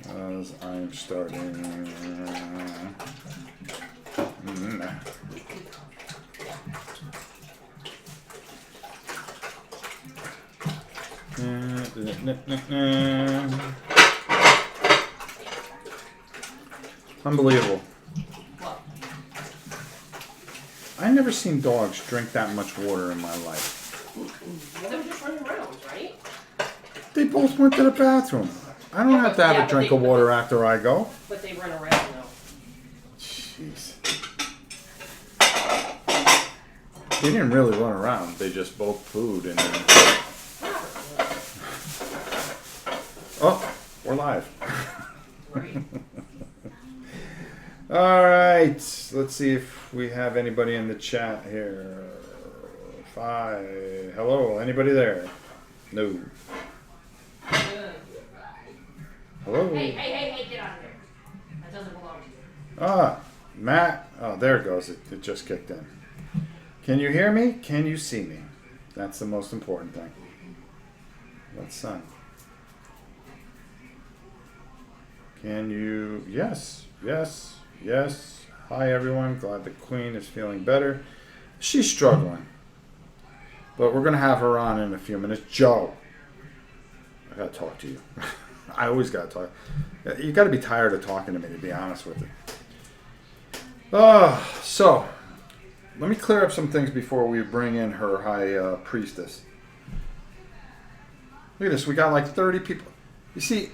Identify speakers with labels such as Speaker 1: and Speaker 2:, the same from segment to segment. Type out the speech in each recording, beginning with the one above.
Speaker 1: as I'm starting. Unbelievable.
Speaker 2: What?
Speaker 1: I never seen dogs drink that much water in my life.
Speaker 2: They were just running around, right?
Speaker 1: They both went to the bathroom. I don't have to have a drink of water after I go.
Speaker 2: But they run around though.
Speaker 1: Jeez. They didn't really run around. They just both pooed and then... Oh, we're live.
Speaker 2: Right.
Speaker 1: All right. Let's see if we have anybody in the chat here. 5. Hello. Anybody there? No. Hello.
Speaker 2: Hey, get out of there. That doesn't belong to you.
Speaker 1: Ah, Matt. Oh, there it goes. It just kicked in. Can you hear me? Can you see me? That's the most important thing. What son? Can you? Yes. Hi, everyone. Glad the Queen is feeling better. She's struggling. But we're going to have her on in a few minutes. Joe, I got to talk to you. I always got to talk. You got to be tired of talking to me, to be honest with you. So, let me clear up some things before we bring in her high priestess. Look at this. We got like 30 people. You see,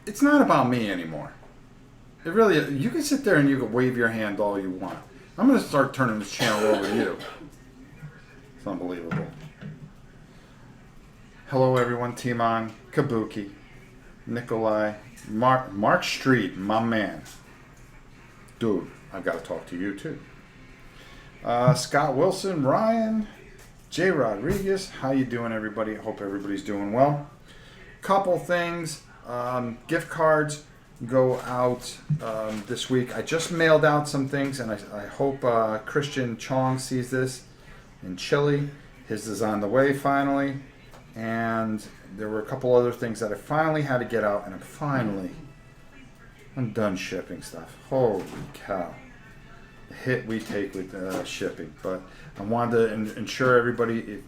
Speaker 1: it's not about me anymore. It really is. You can sit there and you can wave your hand all you want. I'm going to start turning this channel over to you. It's unbelievable. Hello, everyone. Timon, Kabuki, Nikolai, Mark Street, my man. Dude, I've got to talk to you too. Scott Wilson, Ryan, Jay Rodriguez. How you doing, everybody? Hope everybody's doing well. Couple things. Gift cards go out this week. I just mailed out some things, and I hope Christian Chong sees this in Chile. His is on the way finally. And there were a couple other things that I finally had to get out, and I'm done shipping stuff. Holy cow. The hit we take with shipping. But I wanted to ensure everybody,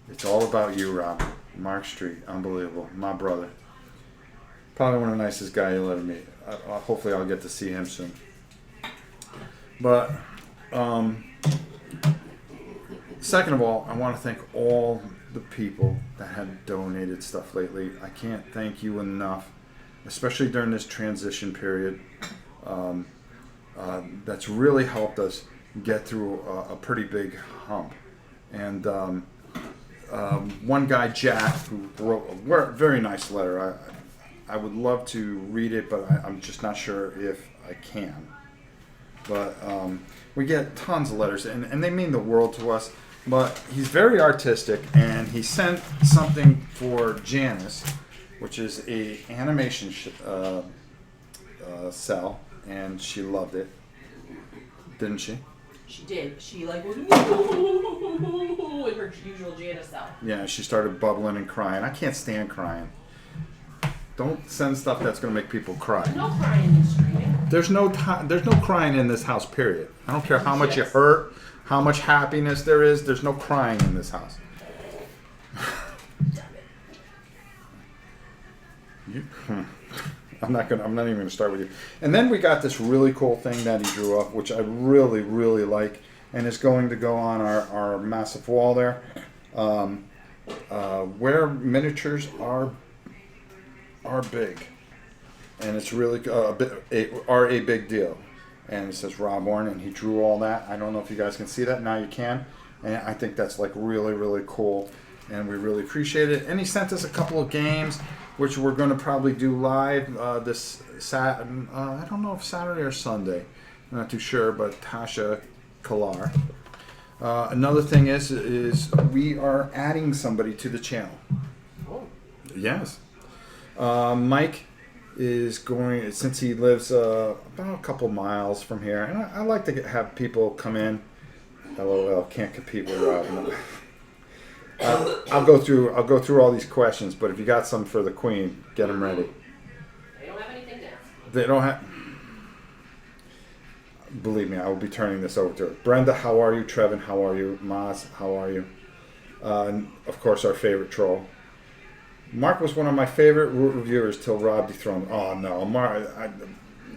Speaker 1: it's all about you, Rob. Mark Street, unbelievable. My brother. Probably one of the nicest guys you'll ever meet. Hopefully I'll get to see him soon. But, second of all, I want to thank all the people that have donated stuff lately. I can't thank you enough, especially during this transition period. That's really helped us get through a pretty big hump. And one guy, Jack, who wrote a very nice letter. I would love to read it, but I'm just not sure if I can. But we get tons of letters, and they mean the world to us. But he's very artistic, and he sent something for Janice, which is a animation cell, and she loved it. Didn't she?
Speaker 2: She did. She like was in her usual Janice self.
Speaker 1: Yeah, she started bubbling and crying. I can't stand crying. Don't send stuff that's going to make people cry.
Speaker 2: No crying and screaming.
Speaker 1: There's no crying in this house, period. I don't care how much you hurt, how much happiness there is. There's no crying in this house. I'm not even going to start with you. And then we got this really cool thing that he drew up, which I really, really like, and it's going to go on our massive wall there, where miniatures are big, and it's really a big deal. And it says Rob Warren, and he drew all that. I don't know if you guys can see that. Now you can. And I think that's like really, really cool, and we really appreciate it. And he sent us a couple of games, which we're going to probably do live this I don't know if Saturday or Sunday. I'm not too sure, but Tasha Kalar. Another thing is we are adding somebody to the channel.
Speaker 2: Oh.
Speaker 1: Yes. Mike is going, since he lives about a couple miles from here, and I like to have people come in. LOL, can't compete with Rob. I'll go through all these questions, but if you got some for the Queen, get them ready.
Speaker 2: They don't have any
Speaker 1: They don't have. Believe me, I will be turning this over to her. Brenda, how are you? Trevin, how are you? Maz, how are you? And of course, our favorite troll. Mark was one of my favorite reviewers till Rob dethroned. Oh no, Mark!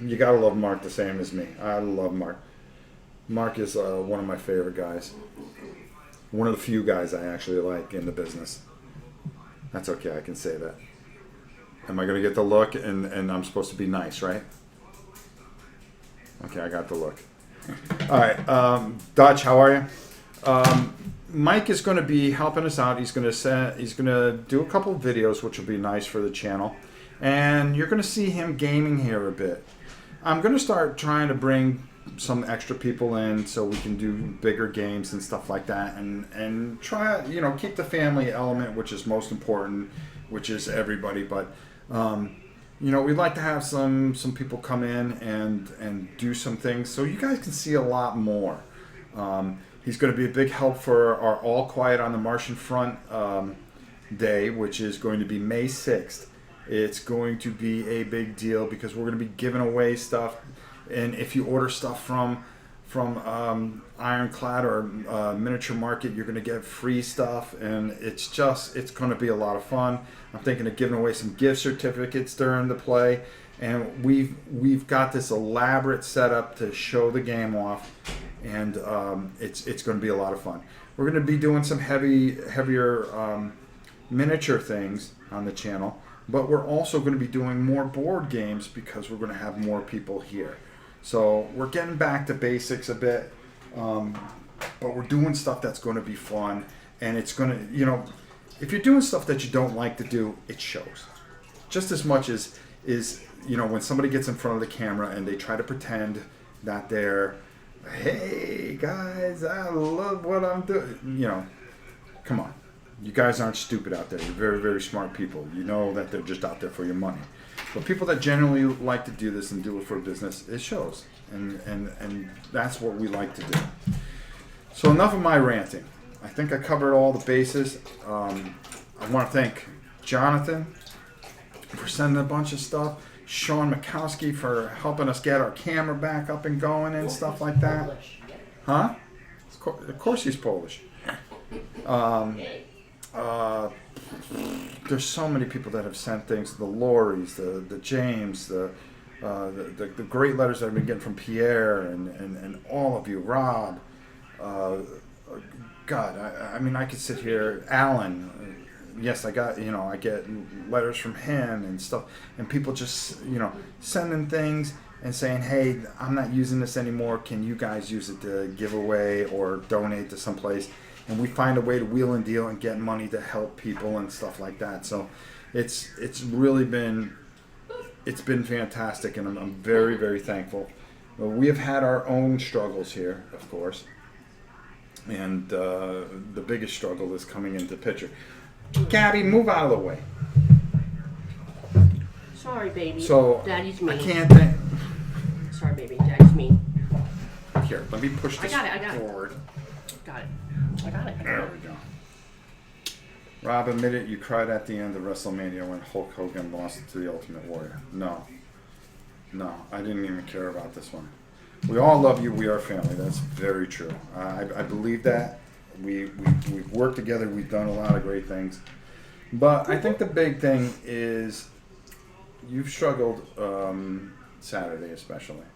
Speaker 1: You gotta love Mark the same as me. I love Mark. Mark is one of my favorite guys. One of the few guys I actually like in the business. That's okay, I can say that. Am I gonna get the look? And I'm supposed to be nice, right? Okay, I got the look. All right, Dutch, how are you? Mike is going to be helping us out. He's going to do a couple of videos, which will be nice for the channel, and you're going to see him gaming here a bit. I'm going to start trying to bring some extra people in so we can do bigger games and stuff like that, and try, keep the family element, which is most important, which is everybody. But we'd like to have some people come in and do some things so you guys can see a lot more. He's going to be a big help for our All Quiet on the Martian Front day, which is going to be May 6th. It's going to be a big deal because we're going to be giving away stuff. And if you order stuff from Ironclad or Miniature Market, you're going to get free stuff. And it's going to be a lot of fun. I'm thinking of giving away some gift certificates during the play. And we've got this elaborate setup to show the game off. And it's going to be a lot of fun. We're going to be doing some heavier miniature things on the channel, but we're also going to be doing more board games because we're going to have more people here. So we're getting back to basics a bit, but we're doing stuff that's going to be fun, and it's going to, if you're doing stuff that you don't like to do, it shows. Just as much as when somebody gets in front of the camera and they try to pretend that they're, hey guys, I love what I'm doing. Come on. You guys aren't stupid out there. You're very, very smart people. You know that they're just out there for your money. But people that generally like to do this and do it for business, it shows. And that's what we like to do. So enough of my ranting. I think I covered all the bases. I want to thank Jonathan for sending a bunch of stuff. Sean Mikowski for helping us get our camera back up and going and stuff like that. Huh? Of course he's Polish. There's so many people that have sent things. The Loris, the James, the great letters that I've been getting from Pierre and all of you. Rob. God, I could sit here. Alan. Yes, I get letters from him and stuff, and people just, sending things and saying, hey, I'm not using this anymore. Can you guys use it to give away or donate to someplace? And we find a way to wheel and deal and get money to help people and stuff like that. So it's really been fantastic, and I'm very, very thankful. We have had our own struggles here, of course, and the biggest struggle is coming into picture. Gabby, move out of the way.
Speaker 2: Sorry, baby.
Speaker 1: So
Speaker 2: Daddy's mean.
Speaker 1: I can't think.
Speaker 2: Sorry, baby. Daddy's mean.
Speaker 1: Here, let me push this forward.
Speaker 2: Got it. I got it.
Speaker 1: There we go. Rob, admit it, you cried at the end of WrestleMania when Hulk Hogan lost to the Ultimate Warrior. No, I didn't even care about this one. We all love you. We are family. That's very true. I believe that. We've worked together. We've done a lot of great things. But I think the big thing is you've struggled Saturday especially.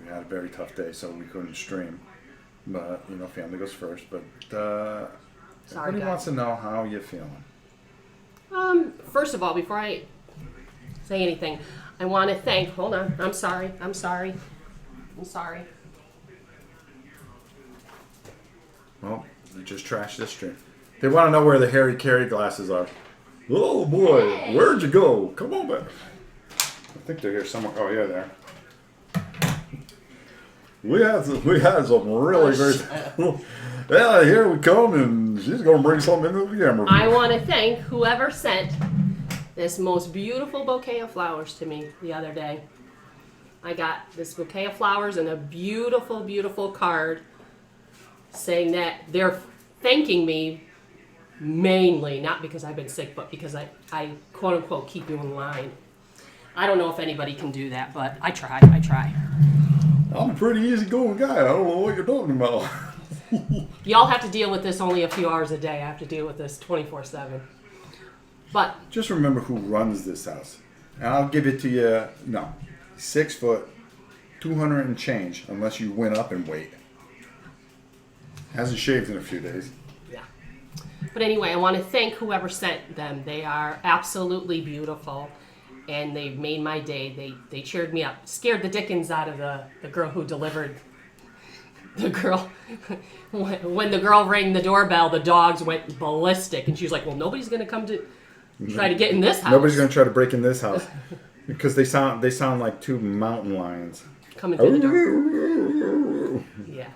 Speaker 1: We had a very tough day, so we couldn't stream. But, family goes first. But everybody wants to know how you're feeling.
Speaker 2: First of all, before I say anything, I want to thank... Hold on. I'm sorry.
Speaker 1: Well, you just trashed this stream. They want to know where the Harry Carey glasses are. Oh, boy. Where'd you go? Come on back. I think they're here somewhere. Oh, yeah, there. We had some really great. Yeah, here we come, and she's gonna bring something into the camera.
Speaker 2: I want to thank whoever sent this most beautiful bouquet of flowers to me the other day. I got this bouquet of flowers and a beautiful, beautiful card saying that they're thanking me mainly, not because I've been sick, but because I quote unquote keep you in line. I don't know if anybody can do that, but I try. I try.
Speaker 1: I'm a pretty easygoing guy. I don't know what you're talking about.
Speaker 2: Y'all have to deal with this only a few hours a day. I have to deal with this 24/7. But
Speaker 1: Just remember who runs this house. And I'll give it to you, no, 6 foot, 200 and change, unless you went up in weight. Hasn't shaved in a few days.
Speaker 2: yeah. But anyway, I want to thank whoever sent them. They are absolutely beautiful, and they made my day. They cheered me up. Scared the dickens out of the girl who delivered. The girl, when the girl rang the doorbell, the dogs went ballistic, and she was like, "Well, nobody's gonna come to try to get in this house.
Speaker 1: Nobody's going to try to break in this house. Because they sound like 2 mountain lions.
Speaker 2: coming through the door." Yeah.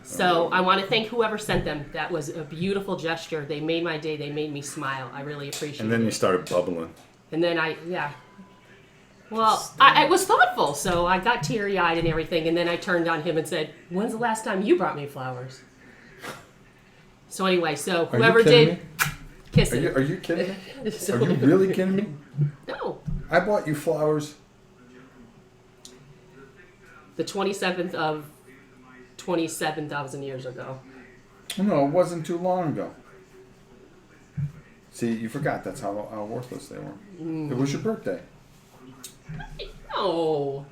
Speaker 2: So I want to thank whoever sent them. That was a beautiful gesture. They made my day. They made me smile. I really appreciate it.
Speaker 1: And then you started bubbling.
Speaker 2: And then well, I was thoughtful, so I got teary-eyed and everything, and then I turned on him and said, "When's the last time you brought me flowers?" So anyway, so whoever did, kiss
Speaker 1: Are
Speaker 2: him.
Speaker 1: you kidding me?
Speaker 2: So-
Speaker 1: Are you really kidding me?
Speaker 2: No.
Speaker 1: I bought you flowers.
Speaker 2: The 27th of 27,000 years ago.
Speaker 1: No, it wasn't too long ago. See, you forgot. That's how worthless they were. It was your birthday.
Speaker 2: No.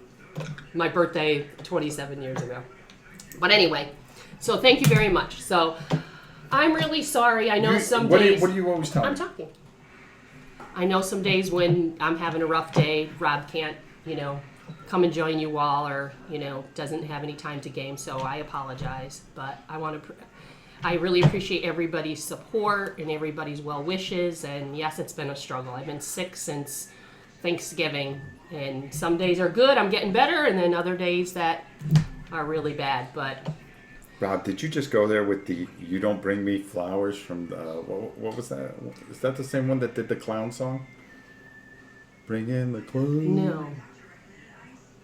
Speaker 2: My birthday 27 years ago. But anyway, so thank you very much. So I'm really sorry. I know some days...
Speaker 1: What do you always tell
Speaker 2: I'm
Speaker 1: me?
Speaker 2: talking. I know some days when I'm having a rough day, Rob can't, come and join you all, or, doesn't have any time to game, so I apologize. But I really appreciate everybody's support and everybody's well wishes, and yes, it's been a struggle. I've been sick since Thanksgiving, and some days are good, I'm getting better, and then other days that are really bad, but...
Speaker 1: Rob, did you just go there with the "You Don't Bring Me Flowers" from the, what was that? Is that the same one that did the clown song? Bring in the clown.
Speaker 2: No.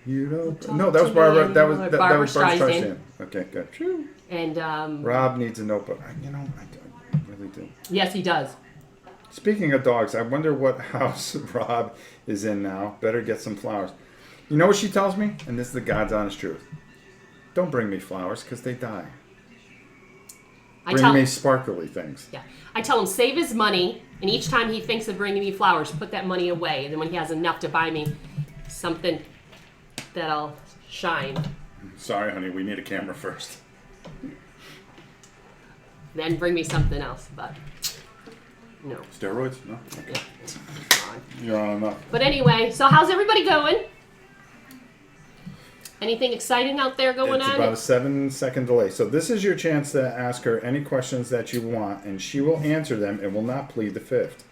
Speaker 1: You don't.
Speaker 2: Talk
Speaker 1: No, that was
Speaker 2: to
Speaker 1: Barbara.
Speaker 2: me
Speaker 1: That was
Speaker 2: anymore.
Speaker 1: that
Speaker 2: Barbara
Speaker 1: was Barbara
Speaker 2: Streisand.
Speaker 1: Streisand. Okay, good. Phew.
Speaker 2: And,
Speaker 1: Rob needs a notebook. I really do.
Speaker 2: yes, he does.
Speaker 1: Speaking of dogs, I wonder what house Rob is in now. Better get some flowers. You know what she tells me? And this is the God's honest truth. Don't bring me flowers because they die. Bring me sparkly things.
Speaker 2: Yeah. I tell him, save his money, and each time he thinks of bringing me flowers, put that money away. And then when he has enough to buy me something that'll shine,
Speaker 1: Sorry, honey, we need a camera first.
Speaker 2: then bring me something else. But no.
Speaker 1: Steroids? No? Okay.
Speaker 2: Come on.
Speaker 1: You're on enough.
Speaker 2: But anyway, so how's everybody going? Anything exciting out there going
Speaker 1: It's
Speaker 2: on?
Speaker 1: about a 7-second delay. So this is your chance to ask her any questions that you want, and she will answer them and will not plead the fifth.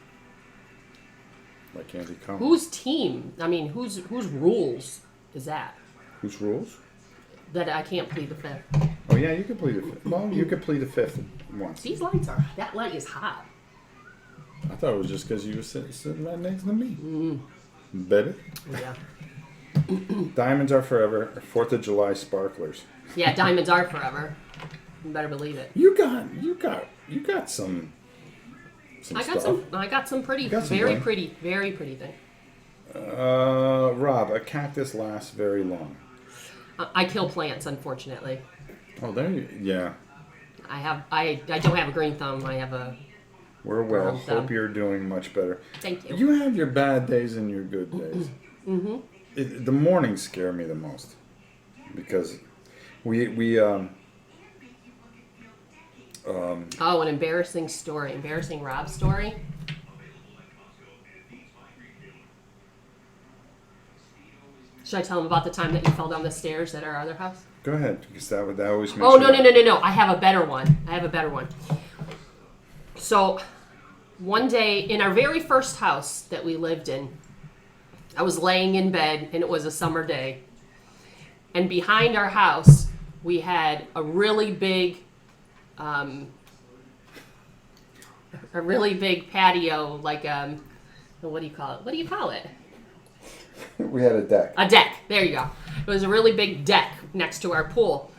Speaker 1: Like Andy Cohen.
Speaker 2: Whose team? I mean, whose rules is that?
Speaker 1: Whose rules?
Speaker 2: That I can't plead the fifth.
Speaker 1: Oh yeah, you could plead the fifth. Well, you could plead the fifth once.
Speaker 2: These lights that light is hot.
Speaker 1: I thought it was just because you were sitting right next to me. Baby.
Speaker 2: Yeah.
Speaker 1: Diamonds are forever. 4th of July sparklers.
Speaker 2: Yeah, diamonds are forever. You better believe it.
Speaker 1: You got some stuff.
Speaker 2: I got some pretty,
Speaker 1: got some
Speaker 2: very
Speaker 1: bling.
Speaker 2: pretty thing.
Speaker 1: Rob, a cactus lasts very long.
Speaker 2: I kill plants, unfortunately.
Speaker 1: Oh, there you. Yeah.
Speaker 2: I don't have a green thumb. I have a.
Speaker 1: We're well.
Speaker 2: Well done.
Speaker 1: Hope you're doing much better.
Speaker 2: Thank you.
Speaker 1: You have your bad days and your good days. Mm-hmm. The mornings scare me the most because we
Speaker 2: Oh, an embarrassing story. Embarrassing Rob story. Should I tell him about the time that you fell down the stairs at our other house?
Speaker 1: go ahead because that always makes.
Speaker 2: Oh,
Speaker 1: you
Speaker 2: no. I have a better one. So, one day in our very first house that we lived in, I was laying in bed and it was a summer day. And behind our house, we had a really big patio, like, what do you call it?
Speaker 1: We had a deck.
Speaker 2: A deck. There you go. It was a really big deck next to our pool.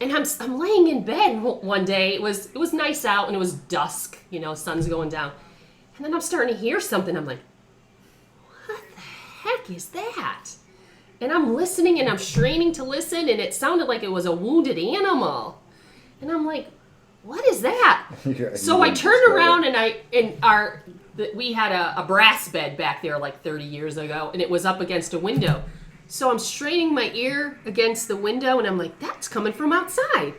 Speaker 2: And I'm laying in bed one day. It was nice out and it was dusk. Sun's going down. And then I'm starting to hear something. I'm like, what the heck heck is that? And I'm listening and I'm straining to listen, and it sounded like it was a wounded animal. And I'm like, what is that?
Speaker 1: Yeah,
Speaker 2: So I turned around we had a brass bed back there like 30 years ago, and it was up against a window. So I'm straining my ear against the window, and I'm like, that's coming from outside.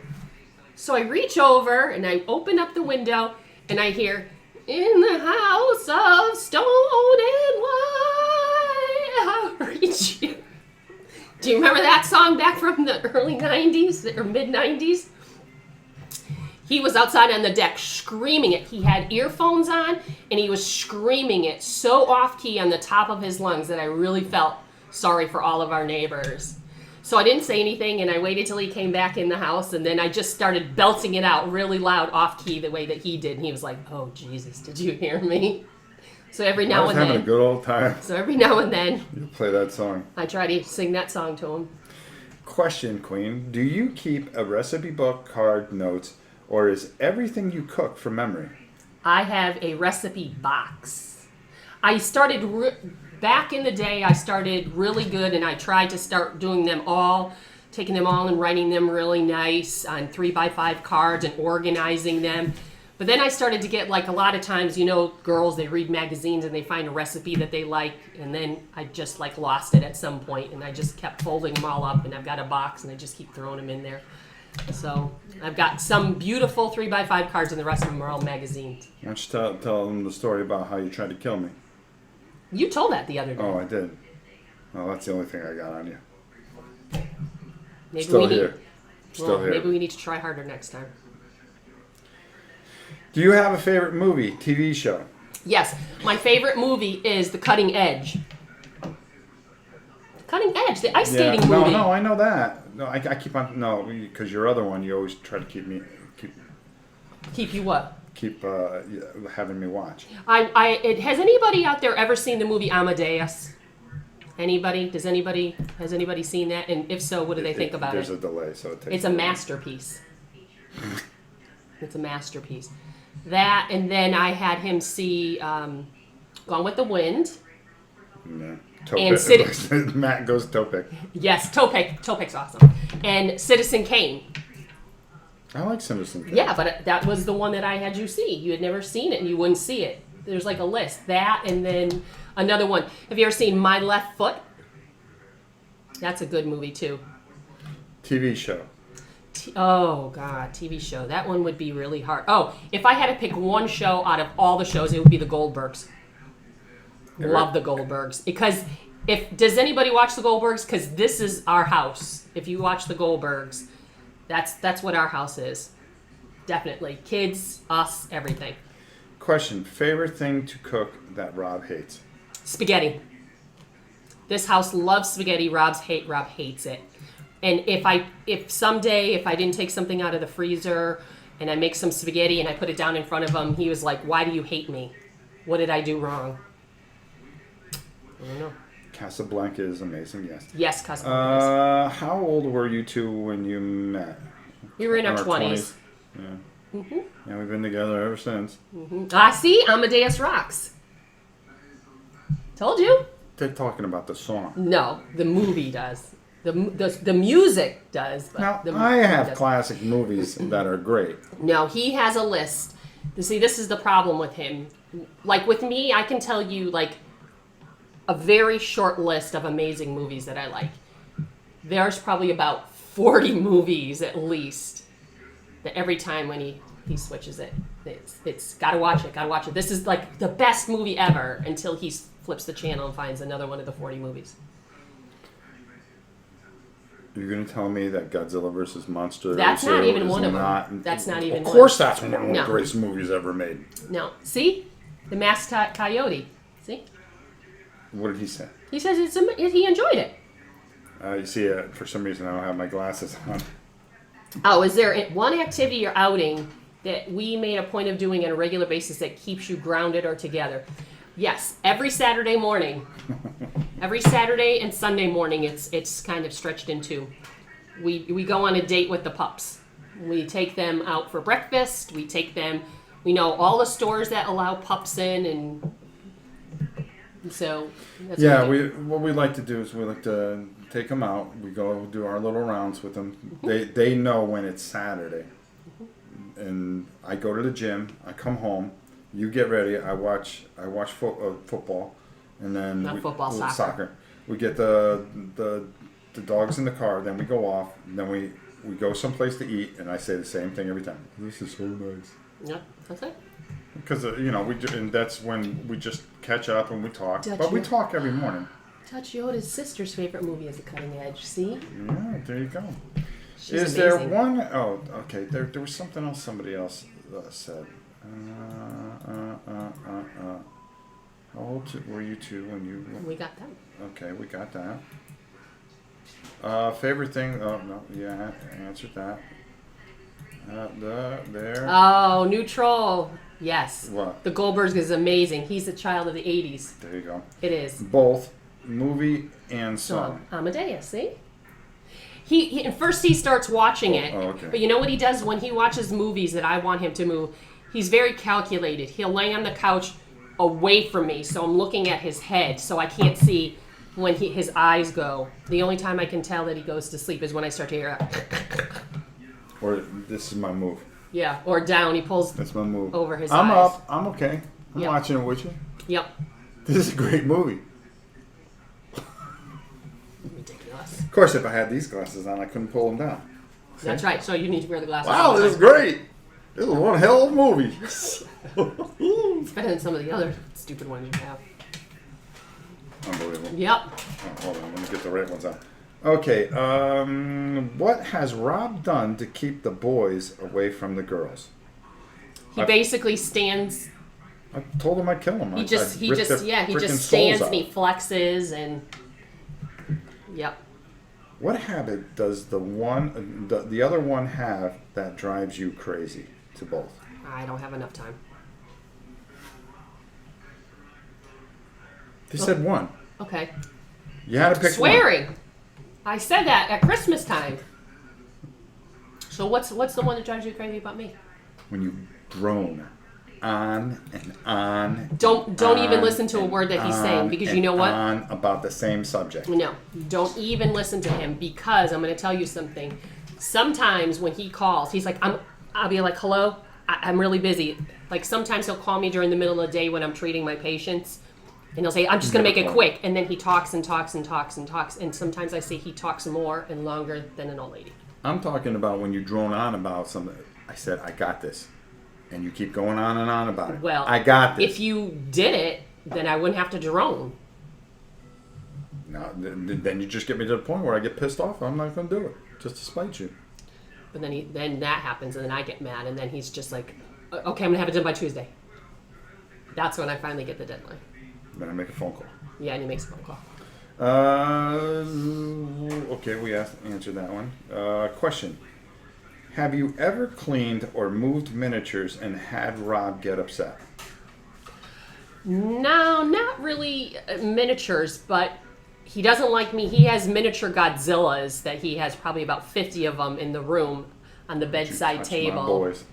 Speaker 2: So I reach over and I open up the window, and I hear, in the house of stone and white, I'll reach you. Do you remember that song back from the early 90s or mid 90s? He was outside on the deck screaming it. He had earphones on, and he was screaming it so off key on the top of his lungs that I really felt sorry for all of our neighbors. So I didn't say anything, and I waited till he came back in the house, and then I just started belting it out really loud off key the way that he did. And he was like, oh, Jesus, did you hear me? So every
Speaker 1: I
Speaker 2: now
Speaker 1: was
Speaker 2: and
Speaker 1: having
Speaker 2: then.
Speaker 1: a good old time.
Speaker 2: So every now and then,
Speaker 1: You play that song.
Speaker 2: I try to sing that song to him.
Speaker 1: Question, Queen. Do you keep a recipe book, card, notes, or is everything you cook from memory?
Speaker 2: I have a recipe box. I started back in the day. I started really good, and I tried to start doing them all, taking them all and writing them really nice on 3x5 cards and organizing them. But then I started to get, like, a lot of times, you know, girls, they read magazines and they find a recipe that they like, and then I just, like, lost it at some point, and I just kept folding them all up, and I've got a box, and I just keep throwing them in there. So I've got some beautiful 3x5 cards, and the rest of them are all magazines.
Speaker 1: Why don't you tell them the story about how you tried to kill me?
Speaker 2: You told that the other day.
Speaker 1: Oh, I did. Well, that's the only thing I got on you.
Speaker 2: Maybe
Speaker 1: Still here. Still here.
Speaker 2: Maybe we need to try harder next time.
Speaker 1: Do you have a favorite movie, TV show?
Speaker 2: Yes, my favorite movie is The Cutting Edge. Cutting Edge, the ice skating movie.
Speaker 1: No, I know that. No, I keep on because your other one, you always try to keep
Speaker 2: you what?
Speaker 1: Having me watch.
Speaker 2: Has anybody out there ever seen the movie Amadeus? Anybody? Has anybody seen that? And if so, what do they think about it?
Speaker 1: There's a delay, so it takes.
Speaker 2: It's a masterpiece. It's a masterpiece. That, and then I had him see Gone with the Wind.
Speaker 1: Yeah.
Speaker 2: And
Speaker 1: Matt goes Topek.
Speaker 2: Yes, Topek's awesome. And Citizen Kane.
Speaker 1: I like Citizen Kane.
Speaker 2: Yeah, but that was the one that I had you see. You had never seen it, and you wouldn't see it. There's like a list. That, and then another one. Have you ever seen My Left Foot? That's a good movie, too.
Speaker 1: TV show.
Speaker 2: Oh, God, TV show. That one would be really hard. Oh, if I had to pick one show out of all the shows, it would be The Goldbergs. Love The Goldbergs. Because does anybody watch The Goldbergs? Because this is our house. If you watch The Goldbergs, that's what our house is. Definitely. Kids, us, everything.
Speaker 1: Question. Favorite thing to cook that Rob hates?
Speaker 2: Spaghetti. This house loves spaghetti. Rob hates it. And if someday I didn't take something out of the freezer and I make some spaghetti and I put it down in front of him, he was like, why do you hate me? What did I do wrong? I don't know.
Speaker 1: Casablanca is amazing, yes.
Speaker 2: Yes, Casablanca.
Speaker 1: How old were you two when you met?
Speaker 2: We were in our 20s.
Speaker 1: Yeah.
Speaker 2: Mm-hmm.
Speaker 1: Yeah, we've been together ever since.
Speaker 2: Mm-hmm. See? Amadeus rocks. Told you.
Speaker 1: They're talking about the song.
Speaker 2: No, the movie does. The music does. But
Speaker 1: Now, I have classic movies that are great.
Speaker 2: No, he has a list. See, this is the problem with him. Like with me, I can tell you like a very short list of amazing movies that I like. There's probably about 40 movies at least that every time when he switches it, it's gotta watch it. This is like the best movie ever until he flips the channel and finds another one of the 40 movies.
Speaker 1: You're going to tell me that Godzilla vs. Monster
Speaker 2: That's not even one of
Speaker 1: them.
Speaker 2: That's not even
Speaker 1: one. Of course
Speaker 2: one.
Speaker 1: that's one of the greatest movies ever made.
Speaker 2: No. See? The Masked Coyote. See?
Speaker 1: What did he say?
Speaker 2: He says he enjoyed it.
Speaker 1: You see, for some reason I don't have my glasses on.
Speaker 2: Oh, is there one activity or outing that we made a point of doing on a regular basis that keeps you grounded or together? Yes, every Saturday morning. Every Saturday and Sunday morning, it's kind of stretched into. We go on a date with the pups. We take them out for breakfast. We know all the stores that allow pups in, and So that's
Speaker 1: Yeah,
Speaker 2: what we do.
Speaker 1: what we like to do is we like to take them out. We go do our little rounds with them. They know when it's Saturday, and I go to the gym. I come home. You get ready. I watch football, and then
Speaker 2: Not football, soccer.
Speaker 1: Soccer. We get the dogs in the car. Then we go off. And then we go someplace to eat, and I say the same thing every time. This is so nice.
Speaker 2: Yep, that's it.
Speaker 1: Because and that's when we just catch up and we talk.
Speaker 2: Dutch
Speaker 1: But we
Speaker 2: Yoda.
Speaker 1: talk every morning.
Speaker 2: Dutch Yoda's sister's favorite movie is The Cutting Edge. See?
Speaker 1: Yeah, there you go.
Speaker 2: She's
Speaker 1: Is there
Speaker 2: amazing.
Speaker 1: one oh, okay. There was something else somebody else said. How old were you two when you?
Speaker 2: We got that.
Speaker 1: Okay, we got that. Favorite thing? Oh no, yeah, I answered that. There.
Speaker 2: Oh, Neutral. Yes.
Speaker 1: What?
Speaker 2: The Goldbergs is amazing. He's a child of the 80s.
Speaker 1: There you go.
Speaker 2: It is.
Speaker 1: Both movie and song.
Speaker 2: Amadeus, see? He at first he starts watching it.
Speaker 1: Oh, okay.
Speaker 2: But you know what he does when he watches movies that I want him to move? He's very calculated. He'll lay on the couch away from me, so I'm looking at his head, so I can't see when his eyes go. The only time I can tell that he goes to sleep is when I start to hear
Speaker 1: Or this is my move.
Speaker 2: yeah, or down. He pulls
Speaker 1: That's my move.
Speaker 2: over his
Speaker 1: I'm
Speaker 2: eyes.
Speaker 1: up. I'm okay. I'm
Speaker 2: Yep.
Speaker 1: watching it with you.
Speaker 2: Yep.
Speaker 1: This is a great movie.
Speaker 2: Ridiculous.
Speaker 1: Of course, if I had these glasses on, I couldn't pull them down.
Speaker 2: That's right. So you need to wear the glasses.
Speaker 1: Wow,
Speaker 2: all the
Speaker 1: this is
Speaker 2: time.
Speaker 1: great. This is one hell of a movie.
Speaker 2: It's better than some of the other stupid ones you have.
Speaker 1: Unbelievable.
Speaker 2: Yep.
Speaker 1: Oh, hold on, let me get the right ones out. Okay, what has Rob done to keep the boys away from the girls?
Speaker 2: He basically stands.
Speaker 1: I told him I'd kill him.
Speaker 2: He just
Speaker 1: he just
Speaker 2: stands and he flexes and. Yep.
Speaker 1: What habit does the other one have that drives you crazy to both?
Speaker 2: I don't have enough time.
Speaker 1: They said one.
Speaker 2: Okay.
Speaker 1: You had to pick one.
Speaker 2: Swearing. I said that at Christmas time. So what's the one that drives you crazy about me?
Speaker 1: When you drone on and on.
Speaker 2: Don't even listen to a word that he's saying, because you know what?
Speaker 1: On about the same subject.
Speaker 2: No, don't even listen to him, because I'm going to tell you something. Sometimes when he calls, he's like, I'll be like, hello, I'm really busy. Like sometimes he'll call me during the middle of the day when I'm treating my patients, and he'll say, I'm just going to make it quick. And then he talks and talks and talks and talks. And sometimes I say he talks more and longer than an old lady.
Speaker 1: I'm talking about when you drone on about something. I said, I got this. And you keep going on and on about it.
Speaker 2: Well,
Speaker 1: I got this.
Speaker 2: if you did it, then I wouldn't have to drone.
Speaker 1: No, then you just get me to the point where I get pissed off. I'm not going to do it. Just to spite you.
Speaker 2: But then that happens, and then I get mad, and then he's just like, okay, I'm going to have it done by Tuesday. That's when I finally get the deadline.
Speaker 1: Then I make a phone call.
Speaker 2: Yeah, and he makes a phone call.
Speaker 1: Okay, we answered that one. Question. Have you ever cleaned or moved miniatures and had Rob get upset?
Speaker 2: No, not really miniatures, but he doesn't like me. He has miniature Godzillas that he has probably about 50 of them in the room on the bedside
Speaker 1: Touch my
Speaker 2: table.
Speaker 1: boys.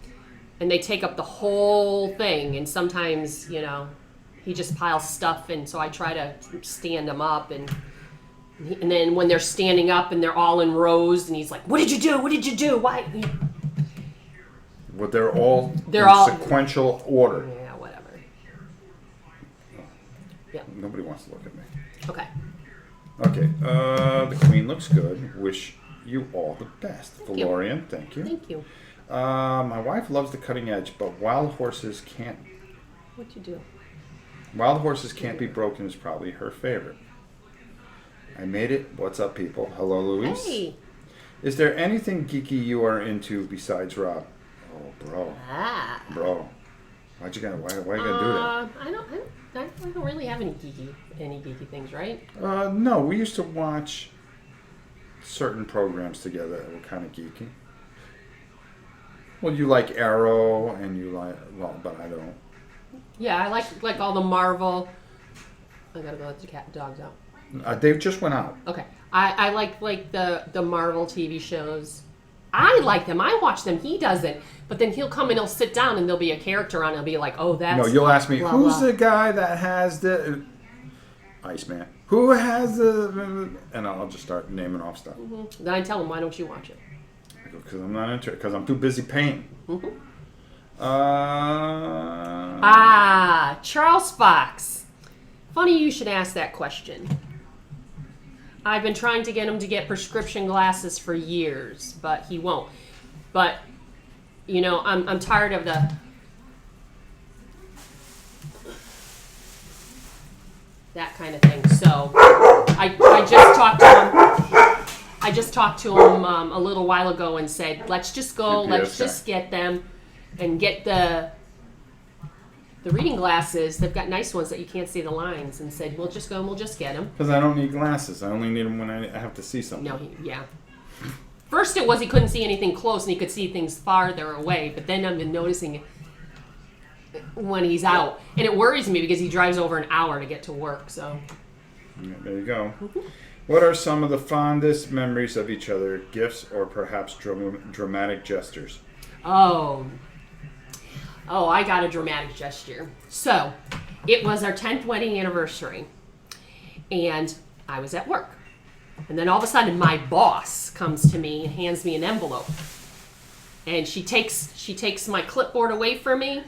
Speaker 2: And they take up the whole thing. And sometimes, he just piles stuff, and so I try to stand them up. And then when they're standing up and they're all in rows, and he's like, "What did you do? What did you do? Why?"
Speaker 1: Well, they're all
Speaker 2: They're
Speaker 1: in
Speaker 2: all-
Speaker 1: sequential order.
Speaker 2: Yeah, whatever. Yep.
Speaker 1: Nobody wants to look at me.
Speaker 2: Okay.
Speaker 1: Okay, the queen looks good. Wish you all the best.
Speaker 2: you.
Speaker 1: Valorian, thank you.
Speaker 2: Thank you.
Speaker 1: My wife loves the cutting edge, but wild horses can't be broken is probably her favorite. I made it. What's up, people? Hello, Luis.
Speaker 2: Hey.
Speaker 1: Is there anything geeky you are into besides Rob? Oh, bro. Why you gotta do that?
Speaker 2: I don't really have any geeky things, right?
Speaker 1: No, we used to watch certain programs together that were kind of geeky. Well, you like Arrow, and you like, but I don't.
Speaker 2: Yeah, I like all the Marvel. I gotta go let the dogs out.
Speaker 1: They just went out.
Speaker 2: Okay, I like the Marvel TV shows. I like them. I watch them. He doesn't. But then he'll come and he'll sit down, and there'll be a character on. And he'll be like, "Oh, that's."
Speaker 1: No, you'll ask me,
Speaker 2: blah,
Speaker 1: who's
Speaker 2: blah."
Speaker 1: the guy that has the? Iceman. Who has the... And I'll just start naming off stuff.
Speaker 2: Then I tell him, why don't you watch it?
Speaker 1: Because I'm not into it. Because I'm too busy painting.
Speaker 2: Charles Fox. Funny you should ask that question. I've been trying to get him to get prescription glasses for years, but he won't. But, you know, I'm tired of that kind of thing. So I just talked to him. I just talked to him a little while ago and said, let's just go. Let's just get them and get the reading glasses. They've got nice ones that you can't see the lines. And said, we'll just go and we'll just get them.
Speaker 1: Because I don't need glasses. I only need them when I have to see something.
Speaker 2: No, First it was he couldn't see anything close and he could see things farther away. But then I've been noticing it when he's out. And it worries me because he drives over an hour to get to work. So
Speaker 1: there you go. What are some of the fondest memories of each other, gifts, or perhaps dramatic gestures?
Speaker 2: Oh, I got a dramatic gesture. So, it was our 10th wedding anniversary, and I was at work. And then all of a sudden, my boss comes to me and hands me an envelope. And she takes my clipboard away from me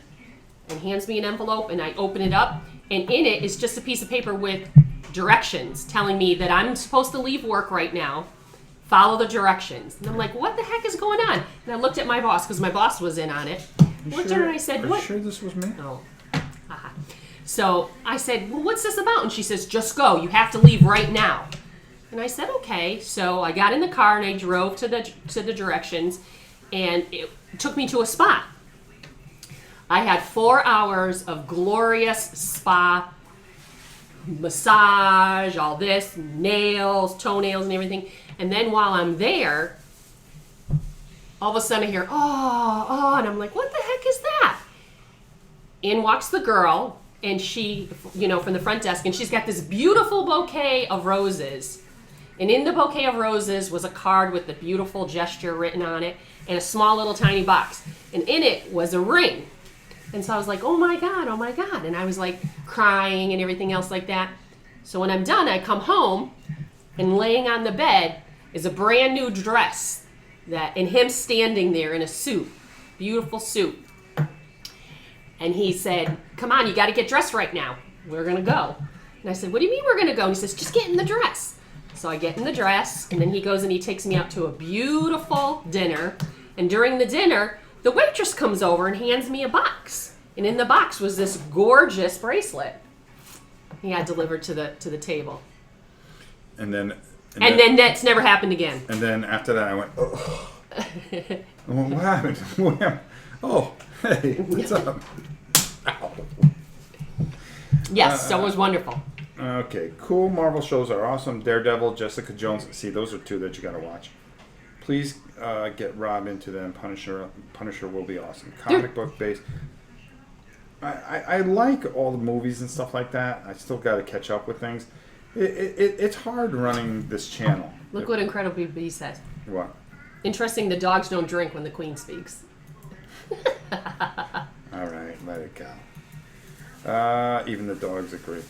Speaker 2: and hands me an envelope, and I open it up, and in it is just a piece of paper with directions telling me that I'm supposed to leave work right now, follow the directions. And I'm like, what the heck is going on? And I looked at my boss, because my boss was in on it. Looked at her and I said, what?
Speaker 1: Are you sure this was me?
Speaker 2: Oh. So I said, well, what's this about? And she says, just go. You have to leave right now. And I said, okay. So I got in the car and I drove to the directions, and it took me to a spa. I had 4 hours of glorious spa massage, all this, nails, toenails, and everything. And then while I'm there, all of a sudden I hear, oh, and I'm like, what the heck is that? In walks the girl, and she, from the front desk, and she's got this beautiful bouquet of roses. And in the bouquet of roses was a card with the beautiful gesture written on it, and a small little tiny box. And in it was a ring. And so I was like, oh my God. And I was like crying and everything else like that. So when I'm done, I come home, and laying on the bed is a brand new dress and him standing there in a suit, beautiful suit. And he said, come on, you got to get dressed right now. We're going to go. And I said, what do you mean we're going to go? And he says, just get in the dress. So I get in the dress, and then he goes and he takes me out to a beautiful dinner. And during the dinner, the waitress comes over and hands me a box. And in the box was this gorgeous bracelet he had delivered to the table. And then that's never happened again.
Speaker 1: And then after that, I went, oh. Well, what happened? Oh, hey, what's up? Ow.
Speaker 2: Yes, so it was wonderful.
Speaker 1: Okay, cool. Marvel shows are awesome. Daredevil, Jessica Jones. See, those are 2 that you got to watch. Please get Rob into them. Punisher will be awesome. Comic book based. I like all the movies and stuff like that. I still got to catch up with things. It's hard running this channel.
Speaker 2: Look what Incredible B says.
Speaker 1: What?
Speaker 2: Interesting, the dogs don't drink when the Queen speaks.
Speaker 1: All right, let it go. Even the dogs agree.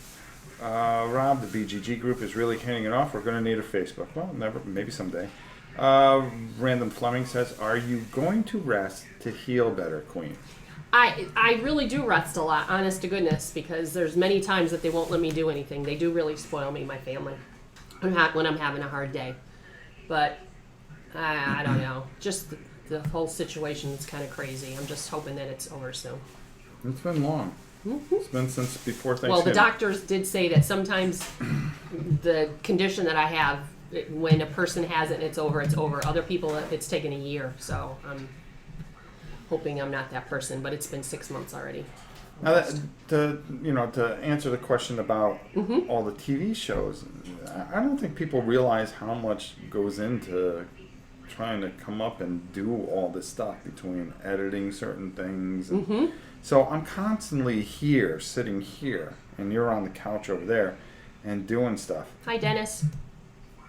Speaker 1: Rob, the BGG group is really hitting it off. We're going to need a Facebook. Well, maybe someday. Random Fleming says, are you going to rest to heal better, Queen?
Speaker 2: I really do rest a lot, honest to goodness, because there's many times that they won't let me do anything. They do really spoil me, my family, when I'm having a hard day. But I don't know. Just the whole situation is kind of crazy. I'm just hoping that it's over soon.
Speaker 1: It's been long. Mm-hmm. It's been since before Thanksgiving.
Speaker 2: Well, the doctors did say that sometimes the condition that I have, when a person has it and it's over, it's over. Other people, it's taken a year. So I'm hoping I'm not that person, but it's been 6 months already.
Speaker 1: Now, to answer the question about all the TV shows, I don't think people realize how much goes into trying to come up and do all this stuff between editing certain things. And so I'm constantly here, sitting here, and you're on the couch over there and doing stuff.
Speaker 2: Hi, Dennis.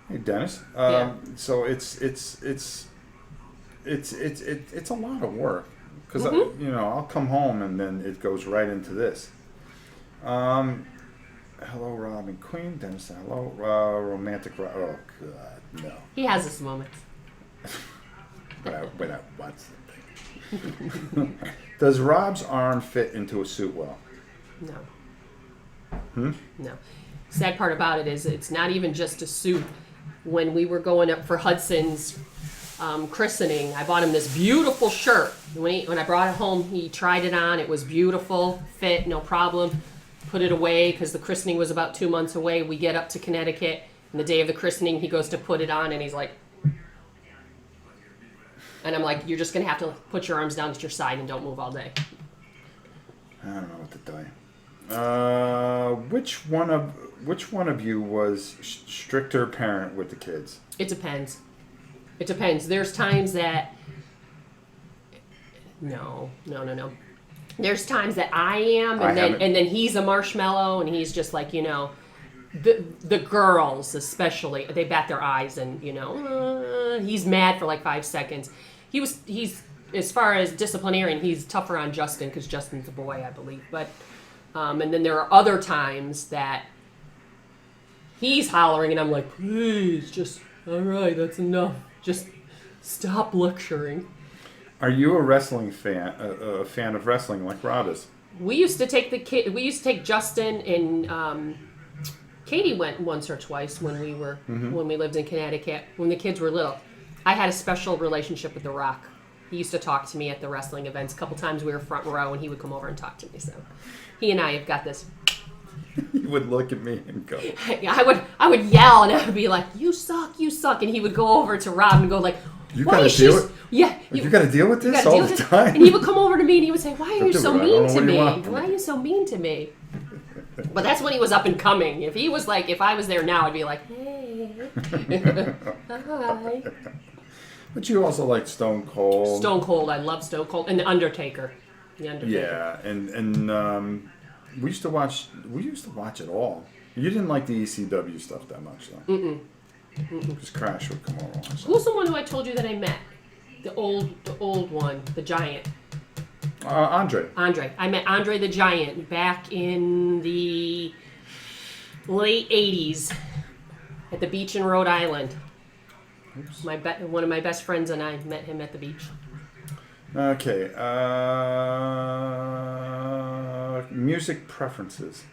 Speaker 1: Hey, Dennis.
Speaker 2: Yeah.
Speaker 1: So it's a lot of work because I'll come home and then it goes right into this. Hello, Rob and Queen. Dennis, hello. Romantic Rob. Oh, God, no.
Speaker 2: He has his moments.
Speaker 1: When I watch the thing. Does Rob's arm fit into a suit well?
Speaker 2: No. No. Sad part about it is it's not even just a suit. When we were going up for Hudson's christening, I bought him this beautiful shirt. When I brought it home, he tried it on. It was beautiful, fit, no problem. Put it away because the christening was about 2 months away. We get up to Connecticut, and the day of the christening, he goes to put it on, and he's like, and I'm like, you're just going to have to put your arms down at your side and don't move all day.
Speaker 1: I don't know what to tell you. Which one of you was stricter parent with the kids?
Speaker 2: It depends. It depends. There's times that no. There's times that I am, and then he's a marshmallow, and he's just like, the girls especially, they bat their eyes, and he's mad for like 5 seconds. He's as far as disciplinarian, he's tougher on Justin because Justin's a boy, I believe. But and then there are other times that he's hollering, and I'm like, please, just all right, that's enough. Just stop lecturing.
Speaker 1: Are you a wrestling fan? A fan of wrestling like Rob is?
Speaker 2: We used to take We used to take Justin and Katie went once or twice when we were when we lived in Connecticut. When the kids were little, I had a special relationship with The Rock. He used to talk to me at the wrestling events. A couple times we were front row, and he would come over and talk to me. So he and I have got this.
Speaker 1: He would look at me and go.
Speaker 2: I would yell, and I would be like, "You suck, you suck," and he would go over to Rob and go like,
Speaker 1: "You gotta deal with
Speaker 2: yeah,
Speaker 1: you gotta deal with this all the time."
Speaker 2: And he would come over to me and he would say, "Why are you so mean to me?
Speaker 1: Why
Speaker 2: are you so mean to me?" But that's when he was up and coming. If I was there now, I'd be like, "Hey, hi."
Speaker 1: But you also like Stone Cold.
Speaker 2: Stone Cold, I love Stone Cold, and The Undertaker.
Speaker 1: Yeah, and we used to watch it all. You didn't like the ECW stuff that much, though. Because Crash would come over.
Speaker 2: Who's the one who I told you that I met? The old one, the giant.
Speaker 1: Andre.
Speaker 2: I met Andre the Giant back in the late 80s at the beach in Rhode Island. Oops. One of my best friends and I met him at the beach.
Speaker 1: Okay. Music preferences.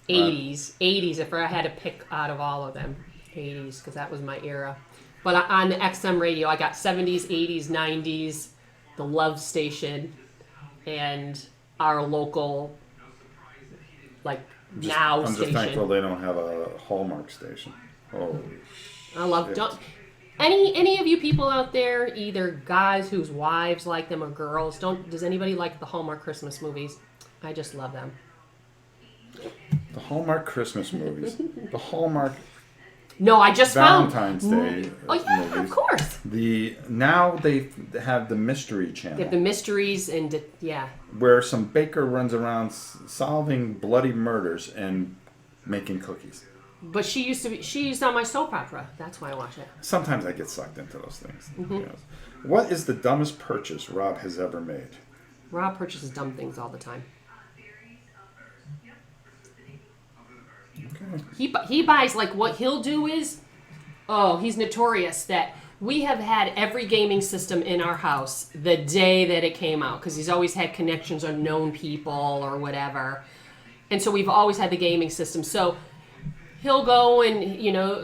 Speaker 2: 80s. If I had to pick out of all of them, 80s, because that was my era. But on the XM radio, I got 70s, 80s, 90s, the Love Station, and our local, Now
Speaker 1: I'm
Speaker 2: station.
Speaker 1: just thankful they don't have a Hallmark station. Oh,
Speaker 2: I love. Don't any of you people out there, either guys whose wives like them or girls, does anybody like the Hallmark Christmas movies? I just love them.
Speaker 1: The Hallmark Christmas movies. The Hallmark.
Speaker 2: No, I just
Speaker 1: Valentine's
Speaker 2: found.
Speaker 1: Day.
Speaker 2: Oh yeah,
Speaker 1: movies.
Speaker 2: of course.
Speaker 1: Now they have the Mystery Channel.
Speaker 2: They have the mysteries and yeah.
Speaker 1: Where some baker runs around solving bloody murders and making cookies.
Speaker 2: But she's on my soap opera. That's why I watch it.
Speaker 1: Sometimes I get sucked into those things. Yes. What is the dumbest purchase Rob has ever made?
Speaker 2: Rob purchases dumb things all the time.
Speaker 1: Okay.
Speaker 2: He buys, what he'll do is, he's notorious that we have had every gaming system in our house the day that it came out, because he's always had connections or known people or whatever. And so we've always had the gaming system. So he'll go and,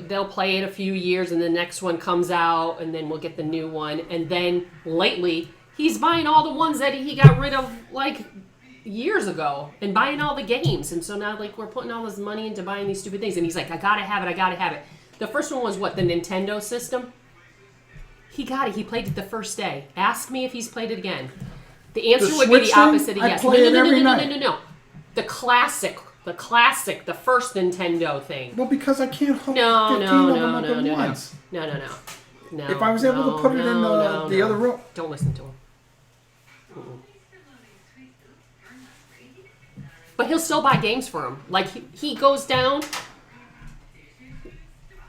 Speaker 2: they'll play it a few years and the next one comes out and then we'll get the new one. And then lately, he's buying all the ones that he got rid of, years ago and buying all the games. And so now, we're putting all this money into buying these stupid things. And he's like, I gotta have it. The first one was the Nintendo system? He got it. He played it the first day. Ask me if he's played it again. The answer would be the opposite of yes. No. The classic, the first Nintendo thing.
Speaker 1: Well, because I can't hold 15 of them up at once.
Speaker 2: No.
Speaker 1: If I was able to put it in the other room.
Speaker 2: Don't listen to him. But he'll still buy games for him. He goes down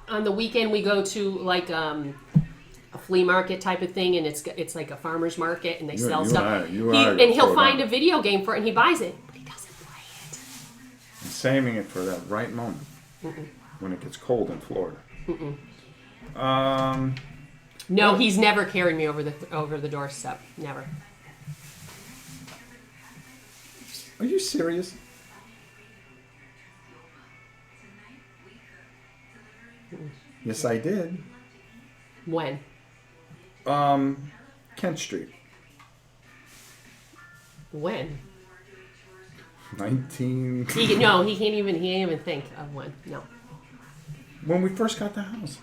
Speaker 2: on the weekend. We go to a flea market type of thing, and it's like a farmer's market, and they sell
Speaker 1: you
Speaker 2: stuff.
Speaker 1: are
Speaker 2: And he'll
Speaker 1: throwing
Speaker 2: find
Speaker 1: up.
Speaker 2: a video game for it, and he buys it, but he doesn't play it.
Speaker 1: I'm saving it for that right moment when it gets cold in Florida.
Speaker 2: No, he's never carried me over the doorstep. Never.
Speaker 1: Are you serious? Yes, I did.
Speaker 2: When?
Speaker 1: Kent Street.
Speaker 2: When?
Speaker 1: 19.
Speaker 2: He can't even think of when. No.
Speaker 1: When we first got the house.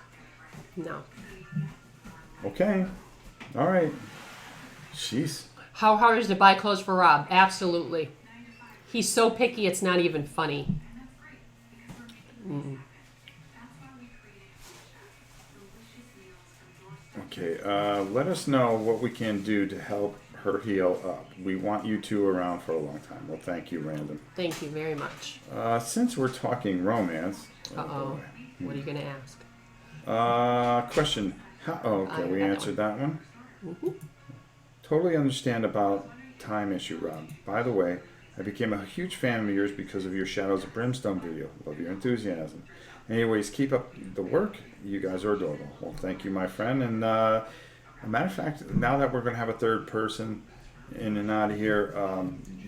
Speaker 2: No.
Speaker 1: Okay. All right. Jeez.
Speaker 2: How hard is it to buy clothes for Rob? Absolutely. He's so picky, it's not even funny.
Speaker 1: Okay. Let us know what we can do to help her heal up. We want you two around for a long time. Well, thank you, Random.
Speaker 2: Thank you very much.
Speaker 1: Since we're talking romance.
Speaker 2: Uh-oh. What are you going to ask?
Speaker 1: Question. Okay, we
Speaker 2: got that
Speaker 1: answered that one. Totally understand about time issue, Rob. By the way, I became a huge fan of yours because of your Shadows of Brimstone video. Love your enthusiasm. Anyways, keep up the work. You guys are adorable. Well, thank you, my friend. And a matter of fact, now that we're going to have a third person in and out of here,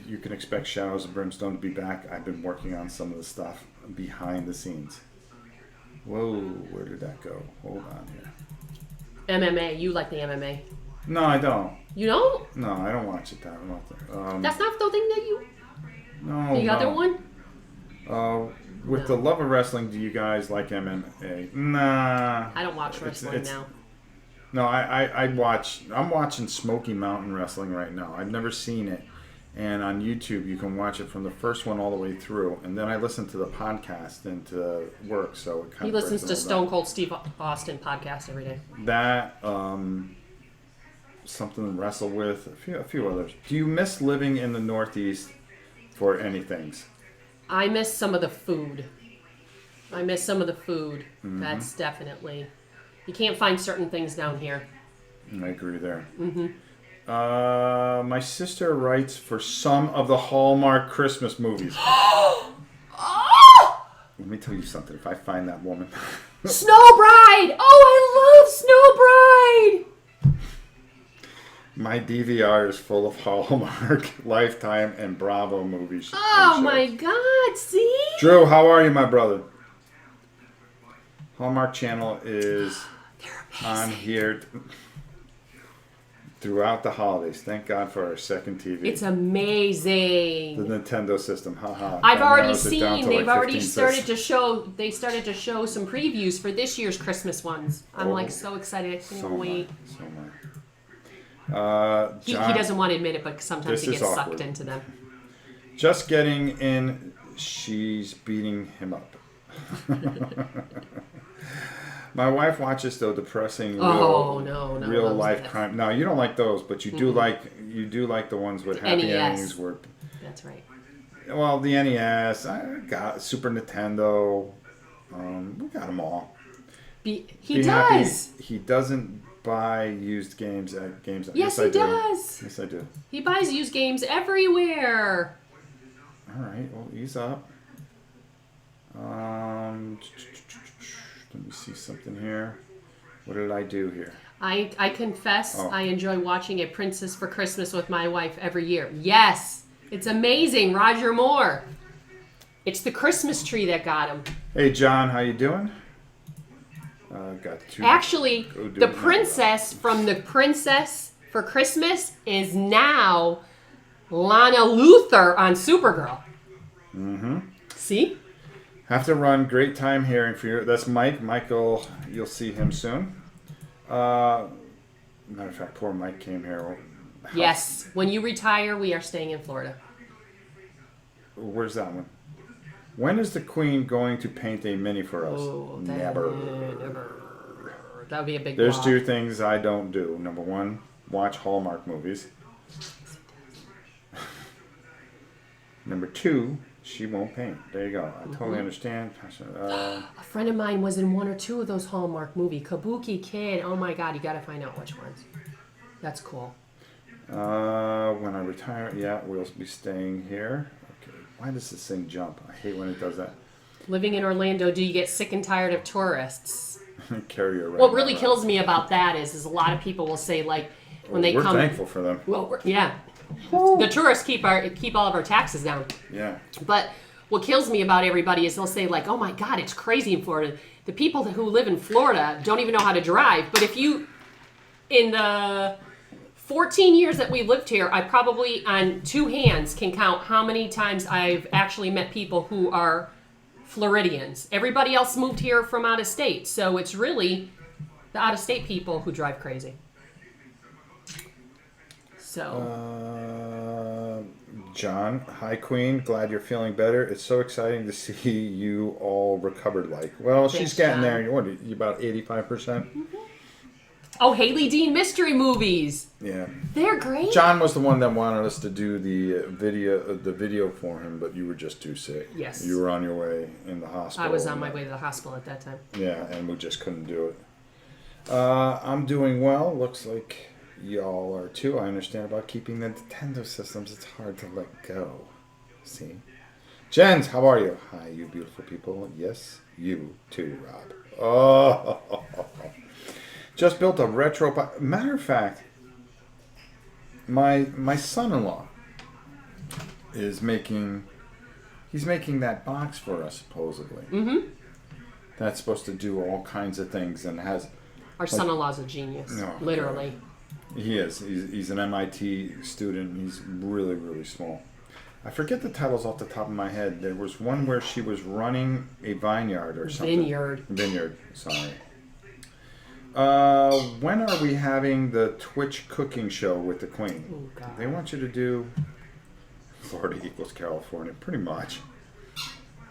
Speaker 1: you can expect Shadows of Brimstone to be back. I've been working on some of the stuff behind the scenes. Whoa, where did that go? Hold on here.
Speaker 2: MMA. You like the MMA.
Speaker 1: No, I don't.
Speaker 2: You don't?
Speaker 1: No, I don't watch it that much.
Speaker 2: That's not the thing that you...
Speaker 1: No,
Speaker 2: The other one?
Speaker 1: With the love of wrestling, do you guys like MMA? Nah.
Speaker 2: I don't watch wrestling now.
Speaker 1: No, I'm watching Smoky Mountain Wrestling right now. I've never seen it. And on YouTube, you can watch it from the first one all the way through. And then I listen to the podcast and to work, so it kind
Speaker 2: He
Speaker 1: of
Speaker 2: listens
Speaker 1: breaks
Speaker 2: to
Speaker 1: it all
Speaker 2: Stone
Speaker 1: down.
Speaker 2: Cold Steve Austin podcast every day.
Speaker 1: That, something to wrestle with, a few others. Do you miss living in the Northeast for any things?
Speaker 2: I miss some of the food. That's definitely... You can't find certain things down here.
Speaker 1: I agree there. My sister writes for some of the Hallmark Christmas movies. Let me tell you something. If I find that woman...
Speaker 2: Snow Bride! Oh, I love Snow Bride!
Speaker 1: My DVR is full of Hallmark, Lifetime, and Bravo movies.
Speaker 2: Oh
Speaker 1: and
Speaker 2: my
Speaker 1: shows.
Speaker 2: God, see?
Speaker 1: Drew, how are you, my brother? Hallmark Channel is on here throughout the holidays. Thank God for our second TV.
Speaker 2: It's amazing.
Speaker 1: The Nintendo system, haha.
Speaker 2: I've
Speaker 1: That
Speaker 2: already
Speaker 1: narrows it down
Speaker 2: seen.
Speaker 1: to like
Speaker 2: They've already
Speaker 1: 15
Speaker 2: started
Speaker 1: cents.
Speaker 2: to show. They started to show some previews for this year's Christmas ones. I'm
Speaker 1: Oh.
Speaker 2: like so excited. I can't
Speaker 1: So am I.
Speaker 2: wait.
Speaker 1: So am I.
Speaker 2: He
Speaker 1: John,
Speaker 2: doesn't want to admit it, but sometimes
Speaker 1: This
Speaker 2: he
Speaker 1: is
Speaker 2: gets
Speaker 1: awkward.
Speaker 2: sucked into them.
Speaker 1: just getting in, she's beating him up. My wife watches the depressing real
Speaker 2: those
Speaker 1: life
Speaker 2: that-
Speaker 1: crime. No, you don't like those, but you do like the ones with happy
Speaker 2: NES.
Speaker 1: endings. Where,
Speaker 2: That's right.
Speaker 1: well, the NES, I got Super Nintendo. We got them all.
Speaker 2: He
Speaker 1: Be happy.
Speaker 2: does.
Speaker 1: He doesn't buy used games at GameStop.
Speaker 2: Yes, he
Speaker 1: I do.
Speaker 2: does.
Speaker 1: Yes, I do.
Speaker 2: He buys used games everywhere.
Speaker 1: All right, well, ease up. Let me see something here. What did I do here?
Speaker 2: I confess
Speaker 1: Oh.
Speaker 2: I enjoy watching A Princess for Christmas with my wife every year. Yes, it's amazing. Roger Moore. It's the Christmas tree that got him.
Speaker 1: Hey, John, how you doing? Got two.
Speaker 2: Actually,
Speaker 1: Go do
Speaker 2: the
Speaker 1: it now.
Speaker 2: princess from The Princess for Christmas is now Lana Luthor on Supergirl.
Speaker 1: Mm-hmm.
Speaker 2: See?
Speaker 1: Have to run. Great time hearing for you. That's Mike. Michael, you'll see him soon. Matter of fact, poor Mike came here.
Speaker 2: Yes. When you retire, we are staying in Florida.
Speaker 1: Where's that one? When is the Queen going to paint a mini for us?
Speaker 2: Oh,
Speaker 1: Never.
Speaker 2: That would be a big
Speaker 1: There's
Speaker 2: block.
Speaker 1: two things I don't do. Number one, watch Hallmark movies. Number two, She won't paint. There you go. I totally understand.
Speaker 2: A friend of mine was in one or two of those Hallmark movie. Kabuki Kid. Oh my God, you got to find out which ones. That's cool.
Speaker 1: When I retire, yeah, we'll be staying here. Okay. Why does this thing jump? I hate when it does that.
Speaker 2: Living in Orlando, do you get sick and tired of tourists?
Speaker 1: Carry around.
Speaker 2: What really kills me about that is a lot of people will say, like, when they
Speaker 1: we're
Speaker 2: come.
Speaker 1: We're thankful for them.
Speaker 2: Well, yeah. The tourists keep all of our taxes down.
Speaker 1: Yeah.
Speaker 2: But what kills me about everybody is they'll say, like, oh my God, it's crazy in Florida. The people who live in Florida don't even know how to drive. But if you, in the 14 years that we've lived here, I probably on two hands can count how many times I've actually met people who are Floridians. Everybody else moved here from out of state. So it's really the out of state people who drive crazy. So.
Speaker 1: John, hi Queen. Glad you're feeling better. It's so exciting to see you all recovered like. Well, she's getting
Speaker 2: John.
Speaker 1: there. What, you about 85%?
Speaker 2: Oh, Haley Dean mystery movies.
Speaker 1: Yeah.
Speaker 2: They're great.
Speaker 1: John was the one that wanted us to do the video for him, but you were just too sick.
Speaker 2: Yes.
Speaker 1: You were on your way in the hospital.
Speaker 2: I was on my way to the hospital at that time.
Speaker 1: Yeah, and we just couldn't do it. I'm doing well. Looks like y'all are too. I understand about keeping the Nintendo systems. It's hard to let go. See? Jens, how are you? Hi, you beautiful people. Yes, you too, Rob. Oh. Just built a retro. Matter of fact, my son-in-law is making. He's making that box for us supposedly.
Speaker 2: Mm-hmm.
Speaker 1: That's supposed to do all kinds of things and has.
Speaker 2: Our son-in-law's a genius.
Speaker 1: No,
Speaker 2: literally.
Speaker 1: He is. He's an MIT student. He's really, really small. I forget the titles off the top of my head. There was one where she was running a vineyard or something. Vineyard. Sorry. When are we having the Twitch cooking show with the Queen?
Speaker 2: Oh, God.
Speaker 1: They want you to do Florida equals California, pretty much.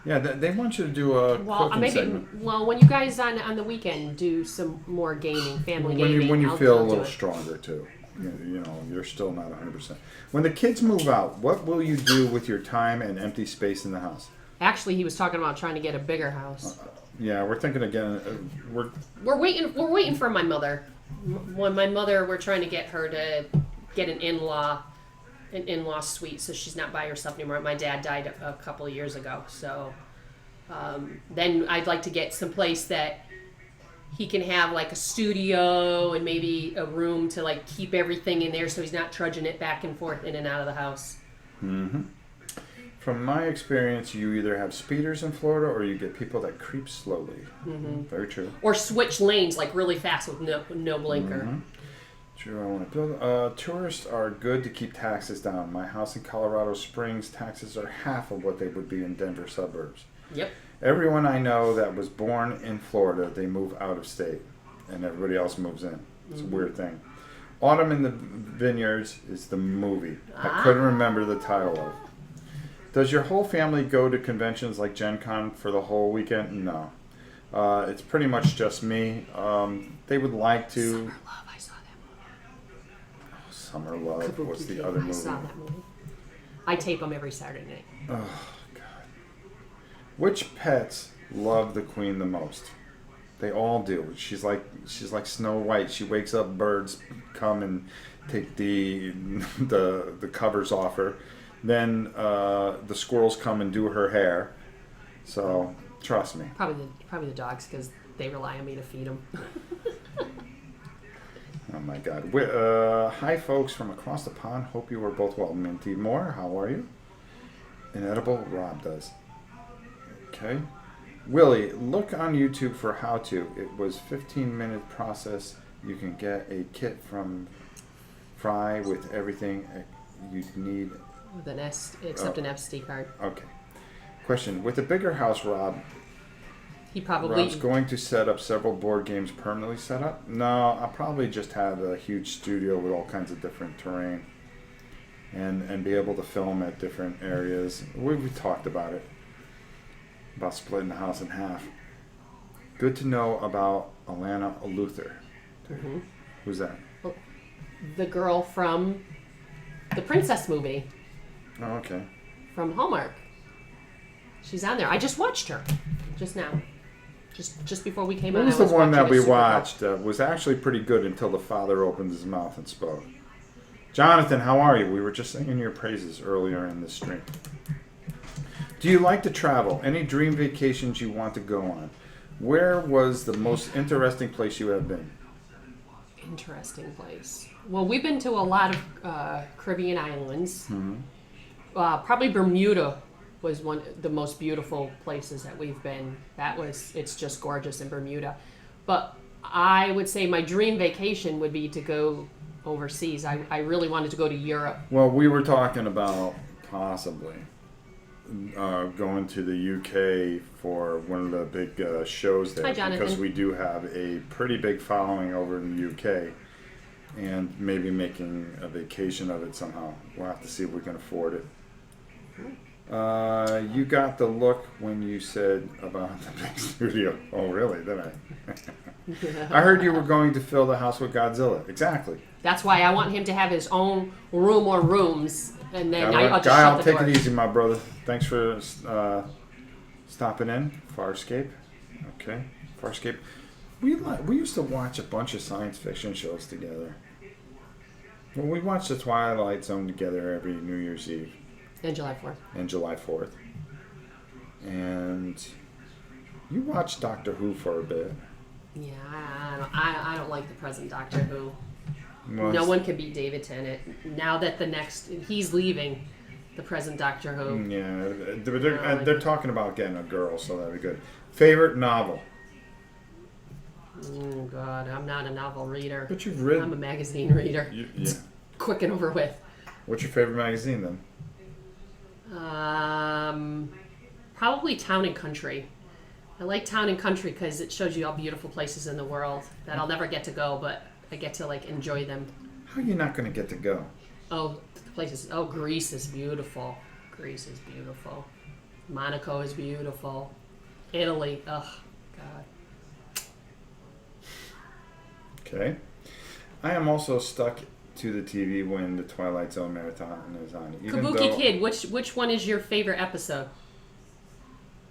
Speaker 1: Yeah, they want you to do a cooking segment.
Speaker 2: Well, when you guys on the weekend do some more gaming, family gaming.
Speaker 1: When you
Speaker 2: I'll
Speaker 1: feel a
Speaker 2: do
Speaker 1: little
Speaker 2: it.
Speaker 1: stronger too. You know, you're still not 100%. When the kids move out, what will you do with your time and empty space in the house?
Speaker 2: Actually, he was talking about trying to get a bigger house.
Speaker 1: Yeah, we're thinking again.
Speaker 2: We're waiting for my mother. When my mother, we're trying to get her to get an in-law suite, so she's not by herself anymore. My dad died a couple of years ago, so then I'd like to get some place that he can have like a studio and maybe a room to like keep everything in there, so he's not trudging it back and forth in and out of the house.
Speaker 1: Mm-hmm. From my experience, you either have speeders in Florida or you get people that creep slowly.
Speaker 2: Mm-hmm.
Speaker 1: Very true.
Speaker 2: Or switch lanes like really fast with no blinker.
Speaker 1: Mm-hmm. True, I want to build. Tourists are good to keep taxes down. My house in Colorado Springs, taxes are half of what they would be in Denver suburbs.
Speaker 2: Yep.
Speaker 1: Everyone I know that was born in Florida, they move out of state, and everybody else moves in. It's a weird thing. Autumn in the Vineyards is the movie. I couldn't remember the title of. Does your whole family go to conventions like Gen Con for the whole weekend? No. It's pretty much just me. They would like to.
Speaker 2: Summer Love, I saw that movie.
Speaker 1: Summer Love.
Speaker 2: Kabuki
Speaker 1: What's the
Speaker 2: Kid,
Speaker 1: other
Speaker 2: I
Speaker 1: movie?
Speaker 2: saw that movie. I tape them every Saturday night.
Speaker 1: Oh, God. Which pets love the Queen the most? They all do. She's like Snow White. She wakes up, birds come and take the covers off her. Then the squirrels come and do her hair. So trust me.
Speaker 2: Probably the dogs, because they rely on me to feed them.
Speaker 1: Oh my God. Hi folks from across the pond. Hope you are both well. Minty Moore, how are you? Inedible, Rob does. Okay. Willie, look on YouTube for how to. It was 15-minute process. You can get a kit from Fry with everything you need.
Speaker 2: With an an SD card.
Speaker 1: Okay. Question. With a bigger house, Rob's going to set up several board games permanently set up? No, I'll probably just have a huge studio with all kinds of different terrain and be able to film at different areas. We talked about it, about splitting the house in half. Good to know about Alana Luther.
Speaker 2: Mm-hmm.
Speaker 1: Who's that?
Speaker 2: The girl from the Princess movie.
Speaker 1: Oh, okay.
Speaker 2: From Hallmark. She's on there. I just watched her just now. Just before we came
Speaker 1: What
Speaker 2: on.
Speaker 1: was
Speaker 2: I
Speaker 1: the
Speaker 2: was
Speaker 1: one
Speaker 2: watching
Speaker 1: that we
Speaker 2: a Super Bowl.
Speaker 1: watched? Was actually pretty good until the father opened his mouth and spoke. Jonathan, how are you? We were just singing your praises earlier in the stream. Do you like to travel? Any dream vacations you want to go on? Where was the most interesting place you have been?
Speaker 2: Interesting place. Well, we've been to a lot of Caribbean islands. Probably Bermuda was one of the most beautiful places that we've been. It's just gorgeous in Bermuda. But I would say my dream vacation would be to go overseas. I really wanted to go to Europe.
Speaker 1: Well, we were talking about possibly going to the UK for one of the big shows there.
Speaker 2: Hi, Jonathan.
Speaker 1: Because we do have a pretty big following over in the UK, and maybe making a vacation of it somehow. We'll have to see if we can afford it. You got the look when you said about the big studio. Oh, really? Did I? I heard you were going to fill the house with Godzilla. Exactly.
Speaker 2: That's why I want him to have his own room or rooms, and then I'll just
Speaker 1: Guy,
Speaker 2: shut
Speaker 1: I'll
Speaker 2: the
Speaker 1: take
Speaker 2: door.
Speaker 1: it easy, my brother. Thanks for stopping in. Farscape. Okay. Farscape. We used to watch a bunch of science fiction shows together. Well, we watched The Twilight Zone together every New Year's Eve.
Speaker 2: And July 4th.
Speaker 1: And July 4th. And you watched Doctor Who for a bit.
Speaker 2: Yeah, I don't like the present Doctor Who.
Speaker 1: Well,
Speaker 2: No one can beat David Tennant. Now that he's leaving the present Doctor Who.
Speaker 1: Yeah, they're talking about getting a girl, so that'd be good. Favorite novel?
Speaker 2: Oh, God, I'm not a novel reader.
Speaker 1: But you've read.
Speaker 2: I'm a magazine reader.
Speaker 1: Yeah.
Speaker 2: Quick and over with.
Speaker 1: What's your favorite magazine then?
Speaker 2: Probably Town and Country. I like Town and Country because it shows you all beautiful places in the world that I'll never get to go, but I get to enjoy them.
Speaker 1: How are you not going to get to go?
Speaker 2: Oh, the places. Oh, Greece is beautiful. Greece is beautiful. Monaco is beautiful. Italy. Oh, God.
Speaker 1: Okay. I am also stuck to the TV when the Twilight Zone marathon is on.
Speaker 2: Kabuki Kid. Which one is your favorite episode?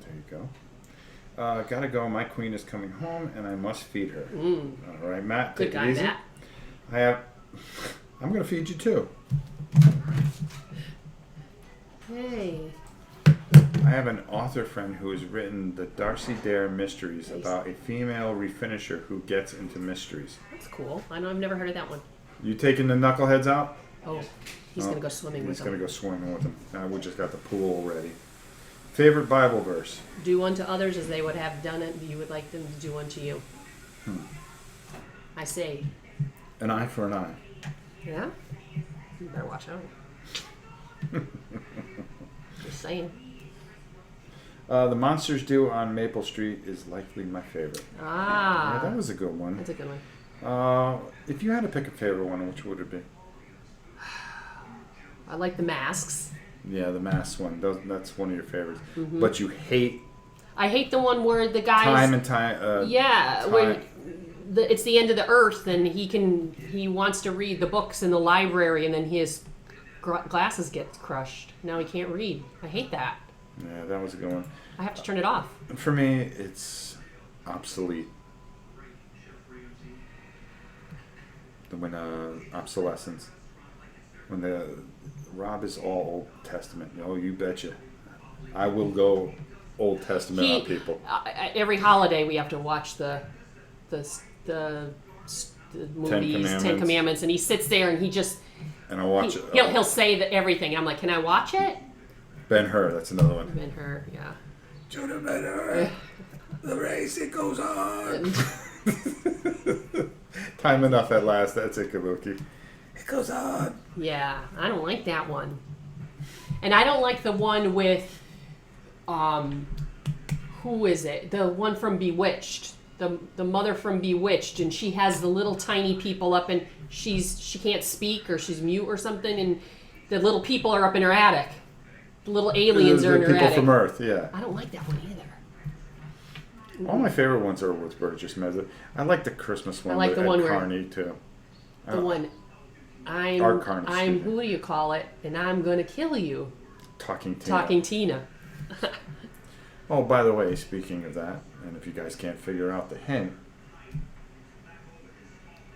Speaker 1: There you go. Gotta go. My queen is coming home, and I must feed her. All right, Matt.
Speaker 2: Good
Speaker 1: Take
Speaker 2: guy,
Speaker 1: it easy.
Speaker 2: Matt.
Speaker 1: I'm gonna feed you too.
Speaker 2: Hey.
Speaker 1: I have an author friend who has written the Darcy Dare mysteries about a female refinisher who gets into mysteries.
Speaker 2: That's cool. I've never heard of that one.
Speaker 1: You taking the knuckleheads out?
Speaker 2: Oh, he's going to go swimming with
Speaker 1: He's
Speaker 2: them.
Speaker 1: going to go swimming with them. We just got the pool ready. Favorite Bible verse?
Speaker 2: Do unto others as they would have done it, you would like them to do unto you. I say.
Speaker 1: An eye for an eye.
Speaker 2: Yeah? You better watch out. Just saying.
Speaker 1: The Monsters Do on Maple Street is likely my favorite.
Speaker 2: Ah.
Speaker 1: Yeah, that was a good one.
Speaker 2: That's a good one.
Speaker 1: If you had to pick a favorite one, which would it be?
Speaker 2: I like the masks.
Speaker 1: Yeah, the Mask one. That's one of your favorites. But you hate
Speaker 2: I hate the one where the guys.
Speaker 1: Time and Time.
Speaker 2: When it's the end of the earth, and he wants to read the books in the library, and then his glasses get crushed. Now he can't read. I hate that.
Speaker 1: Yeah, that was a good one.
Speaker 2: I have to turn it off.
Speaker 1: For me, it's obsolete. When obsolescence. When Rob is all Old Testament. Oh, you betcha. I will go Old Testament on people.
Speaker 2: Every holiday we have to watch the movies, Ten Commandments, and he sits there and he just.
Speaker 1: And I watch it.
Speaker 2: He'll say everything. I'm like, can I watch it?
Speaker 1: Ben-Hur, that's another one.
Speaker 2: Ben-Hur, yeah.
Speaker 1: Judah Ben-Hur, the race, it goes on. Time enough at last, that's it, Kabuki. It goes on.
Speaker 2: Yeah, I don't like that one. And I don't like the one with, who is it? The one from Bewitched. The mother from Bewitched, and she has the little tiny people up, and she can't speak, or she's mute or something, and the little people are up in her attic. The little aliens are in her attic.
Speaker 1: People from Earth, yeah.
Speaker 2: I don't like that one either.
Speaker 1: All my favorite ones are with Burgess Mezzett. I like the Christmas one.
Speaker 2: I like the one where
Speaker 1: Carney too.
Speaker 2: The one,
Speaker 1: Art Carney,
Speaker 2: I'm who do you call it, and I'm gonna kill you.
Speaker 1: Talking Tina.
Speaker 2: Talking Tina.
Speaker 1: Oh, by the way, speaking of that, and if you guys can't figure out the hint,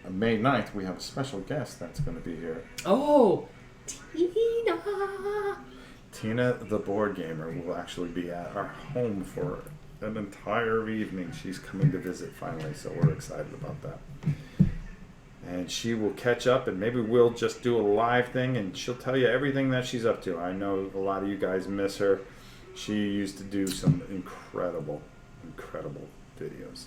Speaker 1: on May 9th, we have a special guest that's going to be here.
Speaker 2: Oh, Tina.
Speaker 1: Tina, the board gamer, will actually be at our home for an entire evening. She's coming to visit finally, so we're excited about that. And she will catch up, and maybe we'll just do a live thing, and she'll tell you everything that she's up to. I know a lot of you guys miss her. She used to do some incredible videos.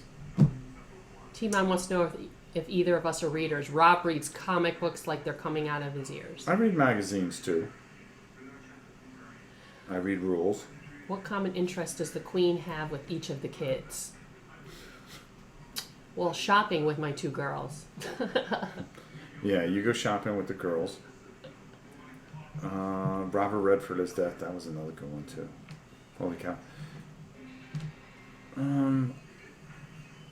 Speaker 2: T-Man wants to know if either of us are readers. Rob reads comic books like they're coming out of his ears.
Speaker 1: I read magazines too. I read rules.
Speaker 2: What common interest does the Queen have with each of the kids? Well, shopping with my 2 girls.
Speaker 1: Yeah, you go shopping with the girls. Robert Redford is death. That was another good one too. Holy cow.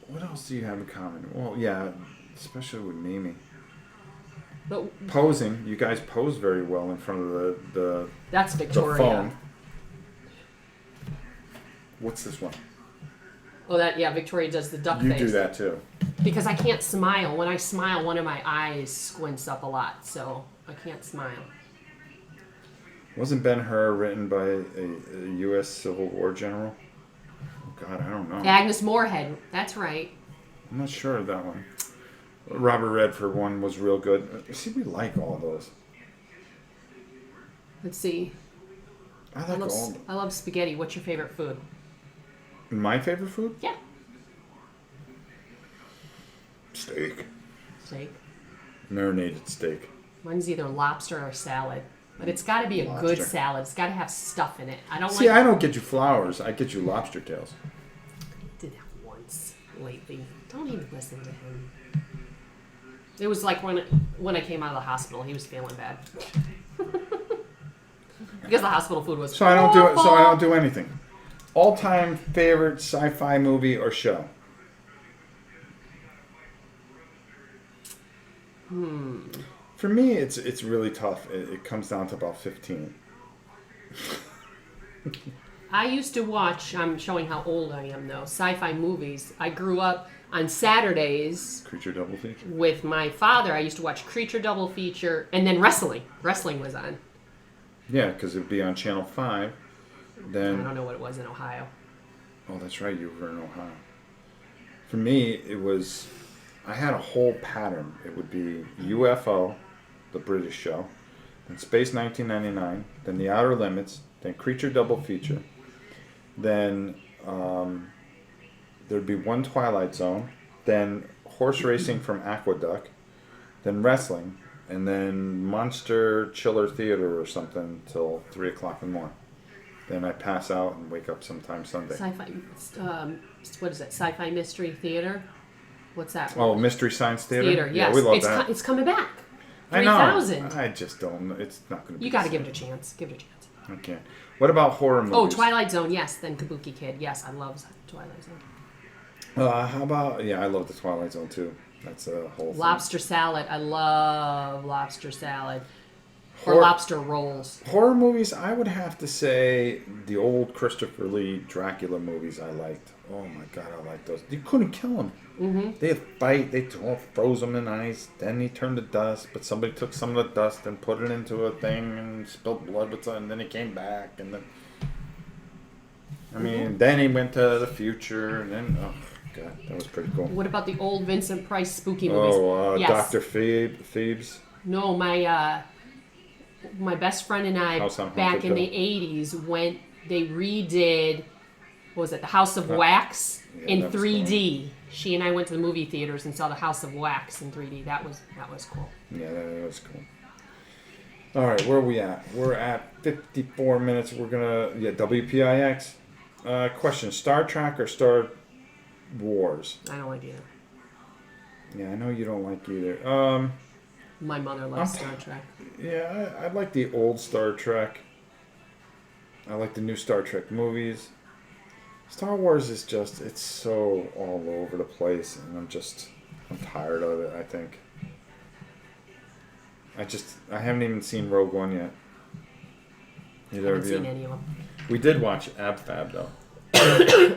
Speaker 1: What else do you have in common? Well, yeah, especially with Mimi.
Speaker 2: But
Speaker 1: Posing. You guys pose very well in front of the
Speaker 2: that's Victoria.
Speaker 1: phone. What's this one?
Speaker 2: Oh, Victoria does the duck
Speaker 1: You
Speaker 2: face.
Speaker 1: do that too.
Speaker 2: Because I can't smile. When I smile, one of my eyes squints up a lot, so I can't smile.
Speaker 1: Wasn't Ben-Hur written by a U.S. Civil War general? Oh, God, I don't know.
Speaker 2: Agnes Moorehead. That's right.
Speaker 1: I'm not sure of that one. Robert Redford one was real good. See, we like all those.
Speaker 2: Let's see.
Speaker 1: I like all of them.
Speaker 2: I love spaghetti. What's your favorite food?
Speaker 1: My favorite food?
Speaker 2: Yeah.
Speaker 1: Steak.
Speaker 2: Steak.
Speaker 1: Marinated steak.
Speaker 2: Mine's either lobster or salad. But it's got to be a
Speaker 1: Lobster.
Speaker 2: good salad. It's got to have stuff in it. I don't
Speaker 1: See,
Speaker 2: like...
Speaker 1: I don't get you flowers. I get you lobster tails.
Speaker 2: I did that once lately. Don't even listen to him. It was like when I came out of the hospital, he was feeling bad. Because the hospital food was
Speaker 1: So I don't do it. So I
Speaker 2: awful.
Speaker 1: don't do anything. All-time favorite sci-fi movie or show? For me, it's really tough. It comes down to about 15.
Speaker 2: I used to watch, I'm showing how old I am though, sci-fi movies. I grew up on Saturdays
Speaker 1: Creature double feature.
Speaker 2: with my father. I used to watch Creature Double Feature and then wrestling. Wrestling was on.
Speaker 1: Yeah, because it'd be on Channel 5.
Speaker 2: I
Speaker 1: Then,
Speaker 2: don't know what it was in Ohio.
Speaker 1: oh, that's right, you were in Ohio. For me, it was, I had a whole pattern. It would be UFO, the British show, then Space 1999, then The Outer Limits, then Creature Double Feature, then there'd be one Twilight Zone, then horse racing from Aqueduct, then wrestling, and then Monster Chiller Theater or something till 3 o'clock in the morning. Then I pass out and wake up sometime Sunday.
Speaker 2: Sci-fi, what is it? Sci-fi Mystery Theater? What's that?
Speaker 1: Oh, Mystery Science Theater?
Speaker 2: Theater, yes.
Speaker 1: Yeah, we love that.
Speaker 2: It's coming back.
Speaker 1: I know.
Speaker 2: 3,000.
Speaker 1: I just don't. It's not going to be.
Speaker 2: You got to
Speaker 1: the
Speaker 2: give it
Speaker 1: same.
Speaker 2: a chance. Give it a chance.
Speaker 1: I can't. What about horror movies?
Speaker 2: Oh, Twilight Zone, yes. Then Kabuki Kid. Yes, I love Twilight Zone.
Speaker 1: How about, yeah, I love the Twilight Zone too. That's a whole
Speaker 2: Lobster salad. I love lobster salad. Or
Speaker 1: Hor-
Speaker 2: lobster rolls.
Speaker 1: thing. Horror movies, I would have to say the old Christopher Lee Dracula movies I liked. Oh my God, I like those. You couldn't kill him. Mm-hmm. They'd fight, they froze him in ice, then he turned to dust, but somebody took some of the dust and put it into a thing and spilled blood with it, and then he came back, and then... I mean, then he went to the future, and then... Oh, God, that was pretty cool.
Speaker 2: What about the old Vincent Price spooky movies?
Speaker 1: Oh,
Speaker 2: yes.
Speaker 1: Dr. Thebes.
Speaker 2: No, my best friend and I
Speaker 1: House on
Speaker 2: back
Speaker 1: Haunted
Speaker 2: in the
Speaker 1: Hill.
Speaker 2: 80s when they redid, what was it, The House of Wax
Speaker 1: yeah,
Speaker 2: in
Speaker 1: that was
Speaker 2: 3D. She and I went to the movie theaters and saw The House of Wax in 3D. That was cool.
Speaker 1: Yeah, that was cool. All right, where are we at? We're at 54 minutes. We're going to, WPIX. Question, Star Trek or Star Wars?
Speaker 2: I don't like either.
Speaker 1: Yeah, I know you don't like either.
Speaker 2: My mother loves Star Trek.
Speaker 1: Yeah, I like the old Star Trek. I like the new Star Trek movies. Star Wars is just, it's so all over the place, and I'm tired of it, I think. I haven't even seen Rogue One yet.
Speaker 2: I
Speaker 1: Neither
Speaker 2: haven't
Speaker 1: of you.
Speaker 2: seen any of them.
Speaker 1: We did watch Ab Fab, though.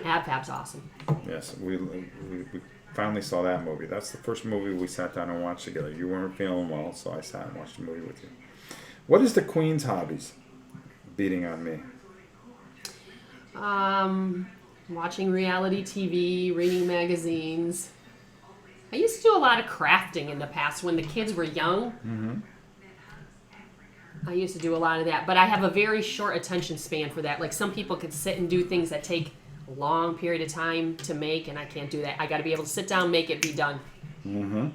Speaker 2: Fab's awesome.
Speaker 1: Yes, we finally saw that movie. That's the first movie we sat down and watched together. You weren't feeling well, so I sat and watched the movie with you. What is the Queen's hobbies? Beating on me.
Speaker 2: Watching reality TV, reading magazines. I used to do a lot of crafting in the past when the kids were young.
Speaker 1: Mm-hmm.
Speaker 2: I used to do a lot of that, but I have a very short attention span for that. Like some people could sit and do things that take a long period of time to make, and I can't do that. I got to be able to sit down, make it, be done.
Speaker 1: Mm-hmm.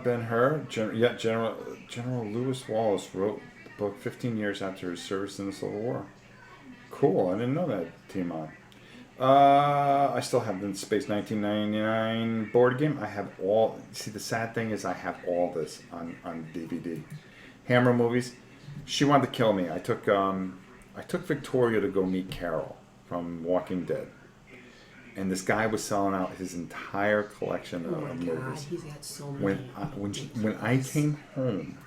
Speaker 1: Ben-Hur, General Lewis Wallace wrote the book 15 years after his service in the Civil War. Cool, I didn't know that, Timon. I still have the Space 1999 board game. I have all. See, the sad thing is I have all this on DVD. Hammer movies. She wanted to kill me. I took Victoria to go meet Carol from Walking Dead, and this guy was selling out his entire collection
Speaker 2: Oh my
Speaker 1: of
Speaker 2: God,
Speaker 1: movies.
Speaker 2: he's got so many.
Speaker 1: When I came home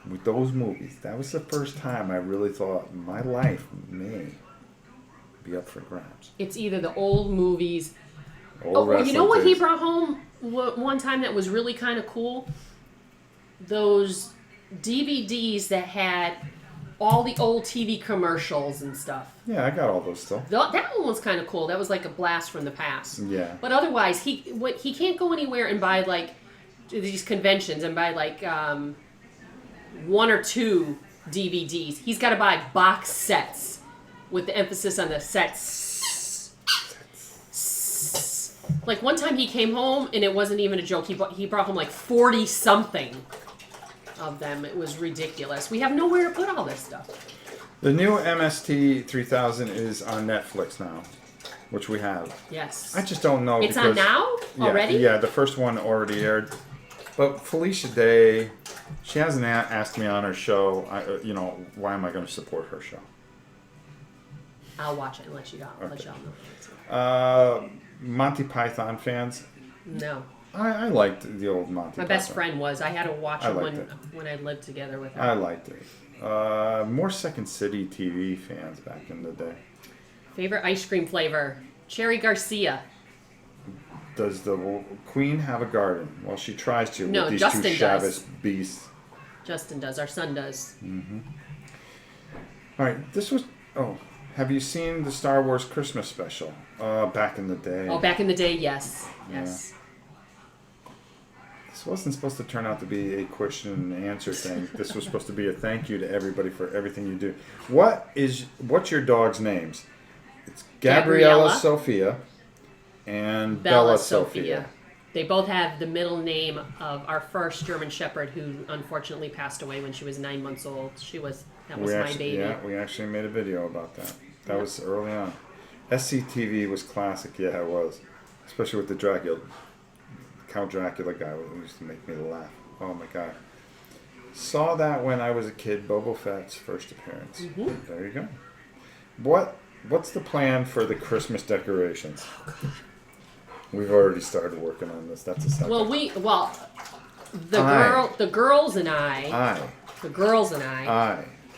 Speaker 1: with those movies, that was the first time I really thought my life may be up for grabs.
Speaker 2: It's either the old movies.
Speaker 1: Old
Speaker 2: Well, you know what
Speaker 1: wrestling
Speaker 2: he brought home one time that was really kind of cool? Those DVDs that had all the old TV commercials and stuff.
Speaker 1: Yeah, I got all those still.
Speaker 2: That one was kind of cool. That was like a blast from the past.
Speaker 1: Yeah.
Speaker 2: But otherwise, he can't go anywhere and buy like these conventions and buy like one or two DVDs. He's got to buy box sets with the emphasis on the sets. Like one time he came home and it wasn't even a joke. He brought home like 40 something of them. It was ridiculous. We have nowhere to put all this stuff.
Speaker 1: The new MST 3000 is on Netflix now, which we have.
Speaker 2: Yes.
Speaker 1: I just don't know.
Speaker 2: It's on now already?
Speaker 1: Yeah, the first one already aired. But Felicia Day, she hasn't asked me on her show. Why am I going to support her show?
Speaker 2: I'll watch it and let you know.
Speaker 1: Okay.
Speaker 2: Let y'all know.
Speaker 1: Monty Python fans,
Speaker 2: No.
Speaker 1: I liked the old Monty Python.
Speaker 2: My best friend was. I had to watch
Speaker 1: I
Speaker 2: it
Speaker 1: liked it.
Speaker 2: when I lived together with her.
Speaker 1: I liked it. More Second City TV fans back in the day.
Speaker 2: Favorite ice cream flavor? Cherry Garcia.
Speaker 1: Does the Queen have a garden? Well, she tries to
Speaker 2: No,
Speaker 1: with these
Speaker 2: Justin
Speaker 1: two Chavez
Speaker 2: does.
Speaker 1: beasts.
Speaker 2: Justin does. Our son does.
Speaker 1: All right, this was... Oh, have you seen the Star Wars Christmas special? Back in the day.
Speaker 2: Oh, back in the day, yes. Yes.
Speaker 1: This wasn't supposed to turn out to be a question and answer thing. This was supposed to be a thank you to everybody for everything you do. What's your dog's names? It's Gabriella Sophia and Bella Sophia.
Speaker 2: They both have the middle name of our first German Shepherd, who unfortunately passed away when she was 9 months old. That was my baby.
Speaker 1: Yeah, we actually made a video about that. That was early on. SCTV was classic. Yeah, it was. Especially with the Count Dracula guy, who used to make me laugh. Oh my God. Saw that when I was a kid, Boba Fett's first appearance. Mm-hmm. There you go. What's the plan for the Christmas decorations? Oh, God. We've already started working on this. That's a second.
Speaker 2: The girls and I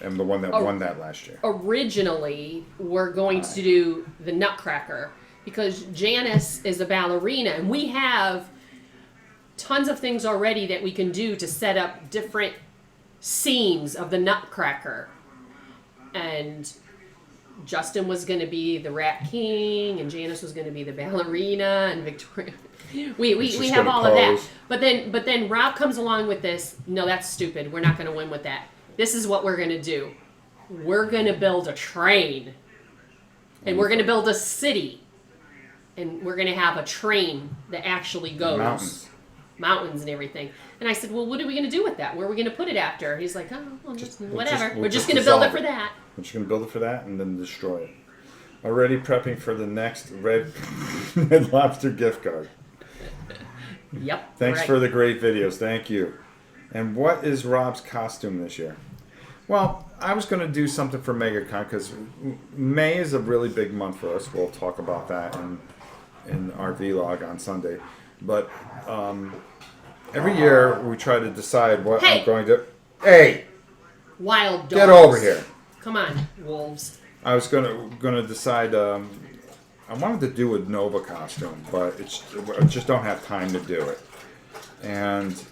Speaker 1: am the one that won that last year.
Speaker 2: Originally, we're going to do the Nutcracker because Janice is a ballerina, and we have tons of things already that we can do to set up different scenes of the Nutcracker. And Justin was going to be the Rat King, and Janice was going to be the ballerina, and Victoria. We have all of that. But then Rob comes along with this. No, that's stupid. We're not going to win with that. This is what we're going to do. We're going to build a train, and we're going to build a city, and we're going to have a train that actually goes. Mountains and everything. And I said, well, what are we going to do with that? Where are we going to put it after? He's like, oh, well, whatever. We're just going to build it for that.
Speaker 1: We're just going to build it for that and then destroy it. Already prepping for the next Red Lobster gift card.
Speaker 2: Yep.
Speaker 1: Thanks for the great videos. Thank you. And what is Rob's costume this year? Well, I was going to do something for MegaCon because May is a really big month for us. We'll talk about that in our vlog on Sunday. But every year we try to decide what I'm going to... Hey!
Speaker 2: Wild dogs.
Speaker 1: Get over here.
Speaker 2: Come on, wolves.
Speaker 1: I was gonna decide. I wanted to do a Nova costume, but I just don't have time to do it, and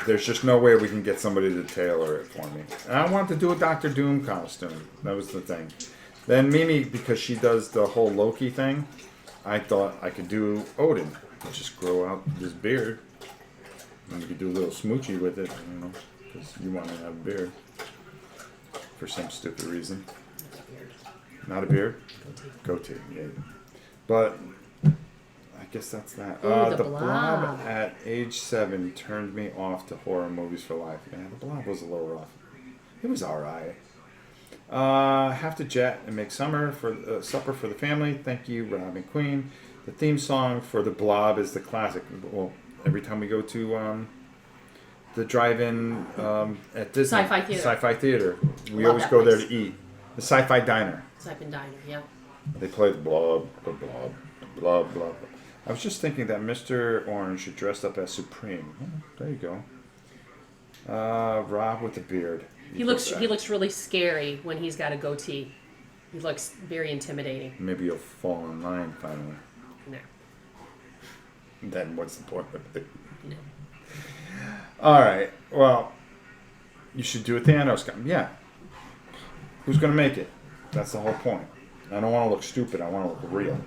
Speaker 1: there's just no way we can get somebody to tailor it for me. And I wanted to do a Doctor Doom costume. That was the thing. Then Mimi, because she does the whole Loki thing, I thought I could do Odin. Just grow out this beard, and we could do a little smoochy with it, you know, because you want to have a beard for some stupid reason. Not a beard? Goatee, yeah. But I guess that's that.
Speaker 2: Ooh,
Speaker 1: the
Speaker 2: Blob.
Speaker 1: Blob at age 7 turned me off to horror movies for life. Yeah, the Blob was a little rough. It was alright. Have to jet and make supper for the family. Thank you, Rob and Queen. The theme song for the Blob is the classic. Well, every time we go to the drive-in at Disney
Speaker 2: Sci-Fi Theater.
Speaker 1: we
Speaker 2: Love
Speaker 1: always
Speaker 2: that
Speaker 1: go there
Speaker 2: place.
Speaker 1: to eat. The Sci-Fi Diner.
Speaker 2: Sci-Fi Diner, yeah.
Speaker 1: They play the Blob, the Blob, the Blob, Blob. I was just thinking that Mr. Orange dressed up as Supreme. Oh, there you go. Rob with the beard.
Speaker 2: He looks really scary when he's got a goatee. He looks very intimidating.
Speaker 1: Maybe you'll fall in line finally.
Speaker 2: No.
Speaker 1: Then what's the point of it?
Speaker 2: No.
Speaker 1: All right. Well, you should do a Thanos guy. Yeah. Who's gonna make it? That's the whole point. I don't want to look stupid. I want to look real.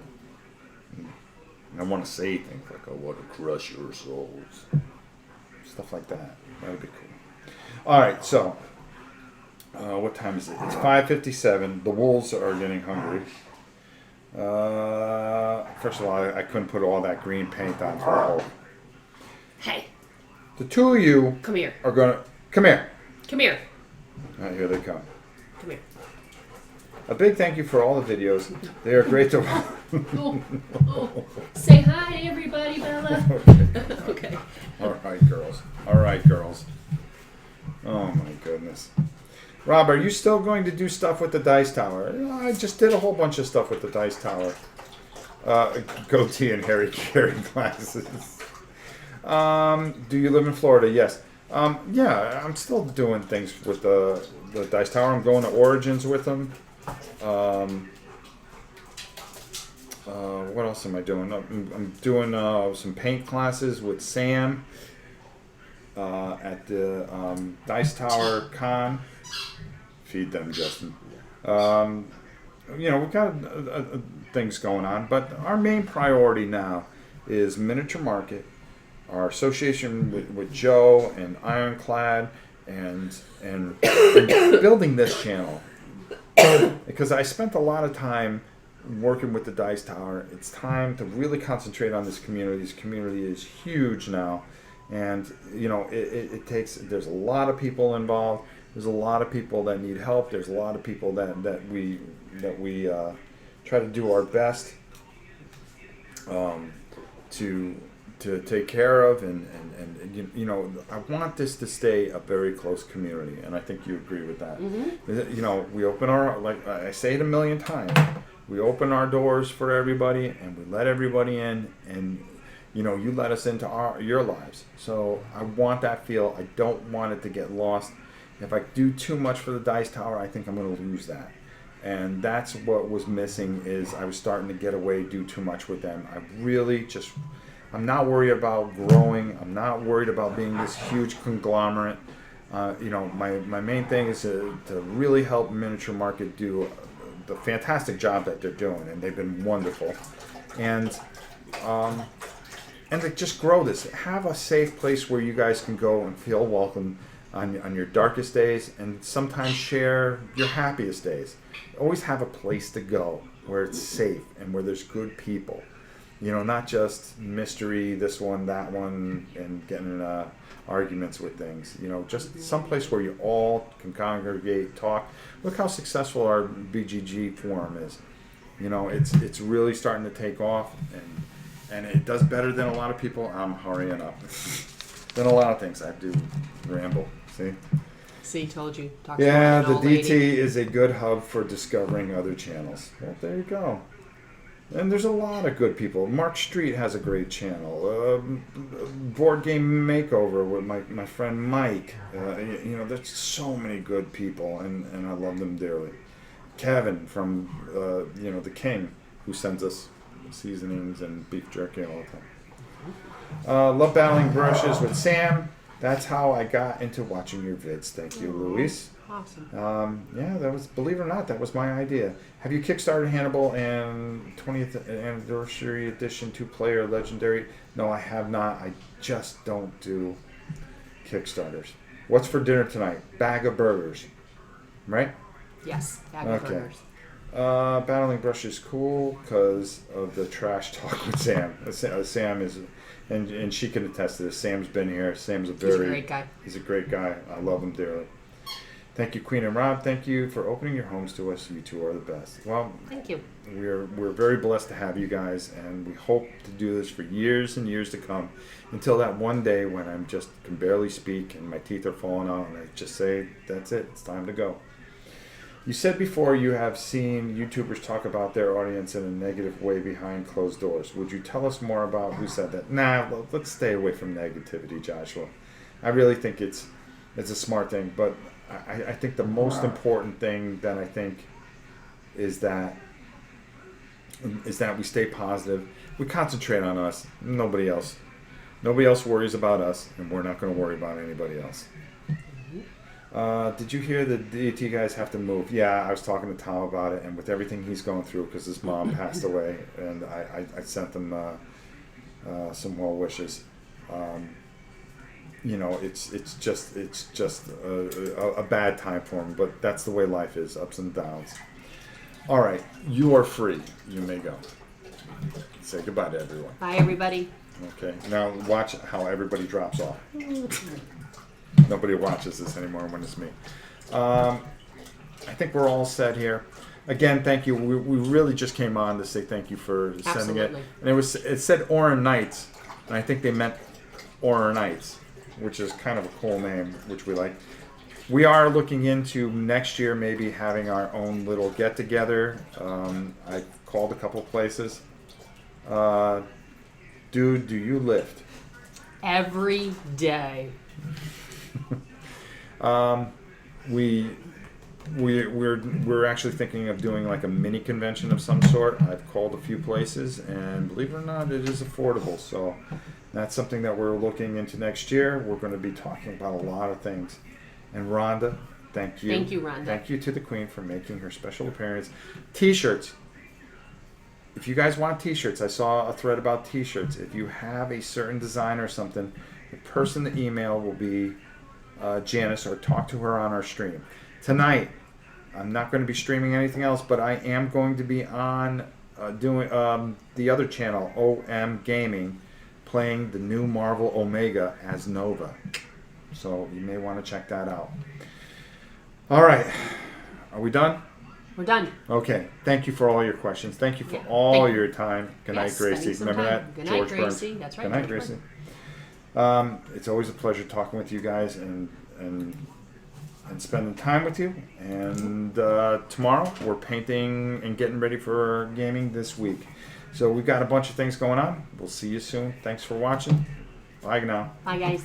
Speaker 1: And I want to say things like, "I want to crush your souls," stuff like that. That would be cool. All right. So, what time is it? It's 5:57. The wolves are getting hungry. First of all, I couldn't put all that green paint on for a hole.
Speaker 2: Hey,
Speaker 1: The two of you
Speaker 2: come here.
Speaker 1: are gonna come here.
Speaker 2: Come here.
Speaker 1: All right, here they come.
Speaker 2: Come here.
Speaker 1: A big thank you for all the videos. They are great to watch.
Speaker 2: Oh, oh. Say hi, everybody, Bella. Okay.
Speaker 1: All right, girls. All right, girls. Oh my goodness. Rob, are you still going to do stuff with the Dice Tower? I just did a whole bunch of stuff with the Dice Tower. Goatee and hairy carry glasses. Do you live in Florida? Yes. Yeah, I'm still doing things with the Dice Tower. I'm going to Origins with them. What else am I doing? I'm doing some paint classes with Sam at the Dice Tower Con. Feed them, Justin. We've got things going on, but our main priority now is Miniature Market, our association with Joe and Ironclad, and building this channel. Because I spent a lot of time working with the Dice Tower. It's time to really concentrate on this community. This community is huge now, and it takes. There's a lot of people involved. There's a lot of people that need help. There's a lot of people that we try to do our best to take care of, and I want this to stay a very close community, and I think you agree with that.
Speaker 2: Mm-hmm.
Speaker 1: We open our, like I say it a million times, we open our doors for everybody, and we let everybody in, and you let us into your lives. So I want that feel. I don't want it to get lost. If I do too much for the Dice Tower, I think I'm going to lose that. And that's what was missing, is I was starting to get away, do too much with them. I'm not worried about growing. I'm not worried about being this huge conglomerate. My main thing is to really help Miniature Market do the fantastic job that they're doing, and they've been wonderful. And to just grow this. Have a safe place where you guys can go and feel welcome on your darkest days, and sometimes share your happiest days. Always have a place to go where it's safe and where there's good people. Not just mystery, this one, that one, and getting arguments with things. Just someplace where you all can congregate, talk. Look how successful our BGG forum is. It's really starting to take off, and it does better than a lot of people. I'm hurrying up. Than a lot of things. I do ramble. See,
Speaker 2: told you. Talk
Speaker 1: yeah,
Speaker 2: to
Speaker 1: the
Speaker 2: old
Speaker 1: DT
Speaker 2: lady.
Speaker 1: is a good hub for discovering other channels. Well, there you go. And there's a lot of good people. Mark Street has a great channel. Board Game Makeover with my friend Mike. There's so many good people, and I love them dearly. Kevin from the King, who sends us seasonings and beef jerky all the time. Love battling brushes with Sam. That's how I got into watching your vids. Thank you, Luis.
Speaker 2: Awesome.
Speaker 1: Yeah, that was, believe it or not, that was my idea. Have you kickstarted Hannibal and 20th anniversary edition 2-player legendary? No, I have not. I just don't do Kickstarters. What's for dinner tonight? Bag of burgers, right?
Speaker 2: Yes, bag of
Speaker 1: Okay.
Speaker 2: burgers.
Speaker 1: Battling brush is cool because of the trash talk with Sam. Sam is, and she can attest to this. Sam's been here. Sam's
Speaker 2: He's a great guy.
Speaker 1: He's a great guy. I love him dearly. Thank you, Queen and Rob. Thank you for opening your homes to us. You two are the best. Well,
Speaker 2: Thank you.
Speaker 1: we're very blessed to have you guys, and we hope to do this for years and years to come, until that one day when I'm just can barely speak and my teeth are falling out, and I just say, "That's it. It's time to go." You said before you have seen YouTubers talk about their audience in a negative way behind closed doors. Would you tell us more about who said that? Nah, let's stay away from negativity, Joshua. I really think it's a smart thing, but I think the most important thing that I think is that we stay positive. We concentrate on us. Nobody else worries about us, and we're not going to worry about anybody else. Did you hear the DT guys have to move? Yeah, I was talking to Tom about it, and with everything he's going through, because his mom passed away, and I sent them some well wishes. It's just a bad time for him, but that's the way life is, ups and downs. All right, you are free. You may go. Say goodbye to everyone.
Speaker 2: Bye, everybody.
Speaker 1: Okay, now watch how everybody drops off. Nobody watches this anymore when it's me. I think we're all set here. Again, thank you. We really just came on to say thank you for sending
Speaker 2: Absolutely.
Speaker 1: it. And it said Oran Nights, and I think they meant Oran Nights, which is kind of a cool name, which we like. We are looking into next year maybe having our own little get together. I called a couple places. Dude, do you lift?
Speaker 2: Every day.
Speaker 1: We're actually thinking of doing like a mini convention of some sort. I've called a few places, and believe it or not, it is affordable. So that's something that we're looking into next year. We're going to be talking about a lot of things. And Rhonda, thank you.
Speaker 2: Thank you, Rhonda.
Speaker 1: Thank you to the Queen for making her special appearance. T-shirts. If you guys want T-shirts, I saw a thread about T-shirts. If you have a certain design or something, the person to email will be Janice, or talk to her on our stream. Tonight, I'm not going to be streaming anything else, but I am going to be on doing the other channel, OM Gaming, playing the new Marvel Omega as Nova. So you may want to check that out. All right. Are we done?
Speaker 2: We're done.
Speaker 1: Okay. Thank you for all your questions. Thank you for
Speaker 2: Yeah,
Speaker 1: all
Speaker 2: thank-
Speaker 1: your time. Good night,
Speaker 2: Yes,
Speaker 1: Gracie.
Speaker 2: spending some
Speaker 1: Remember
Speaker 2: time.
Speaker 1: that?
Speaker 2: Good night,
Speaker 1: George Burns.
Speaker 2: Gracie. That's right,
Speaker 1: Good night,
Speaker 2: George
Speaker 1: Gracie.
Speaker 2: Burns.
Speaker 1: It's always a pleasure talking with you guys and spending time with you. And tomorrow we're painting and getting ready for gaming this week. So we've got a bunch of things going on. We'll see you soon. Thanks for watching. Bye now.
Speaker 2: Bye, guys.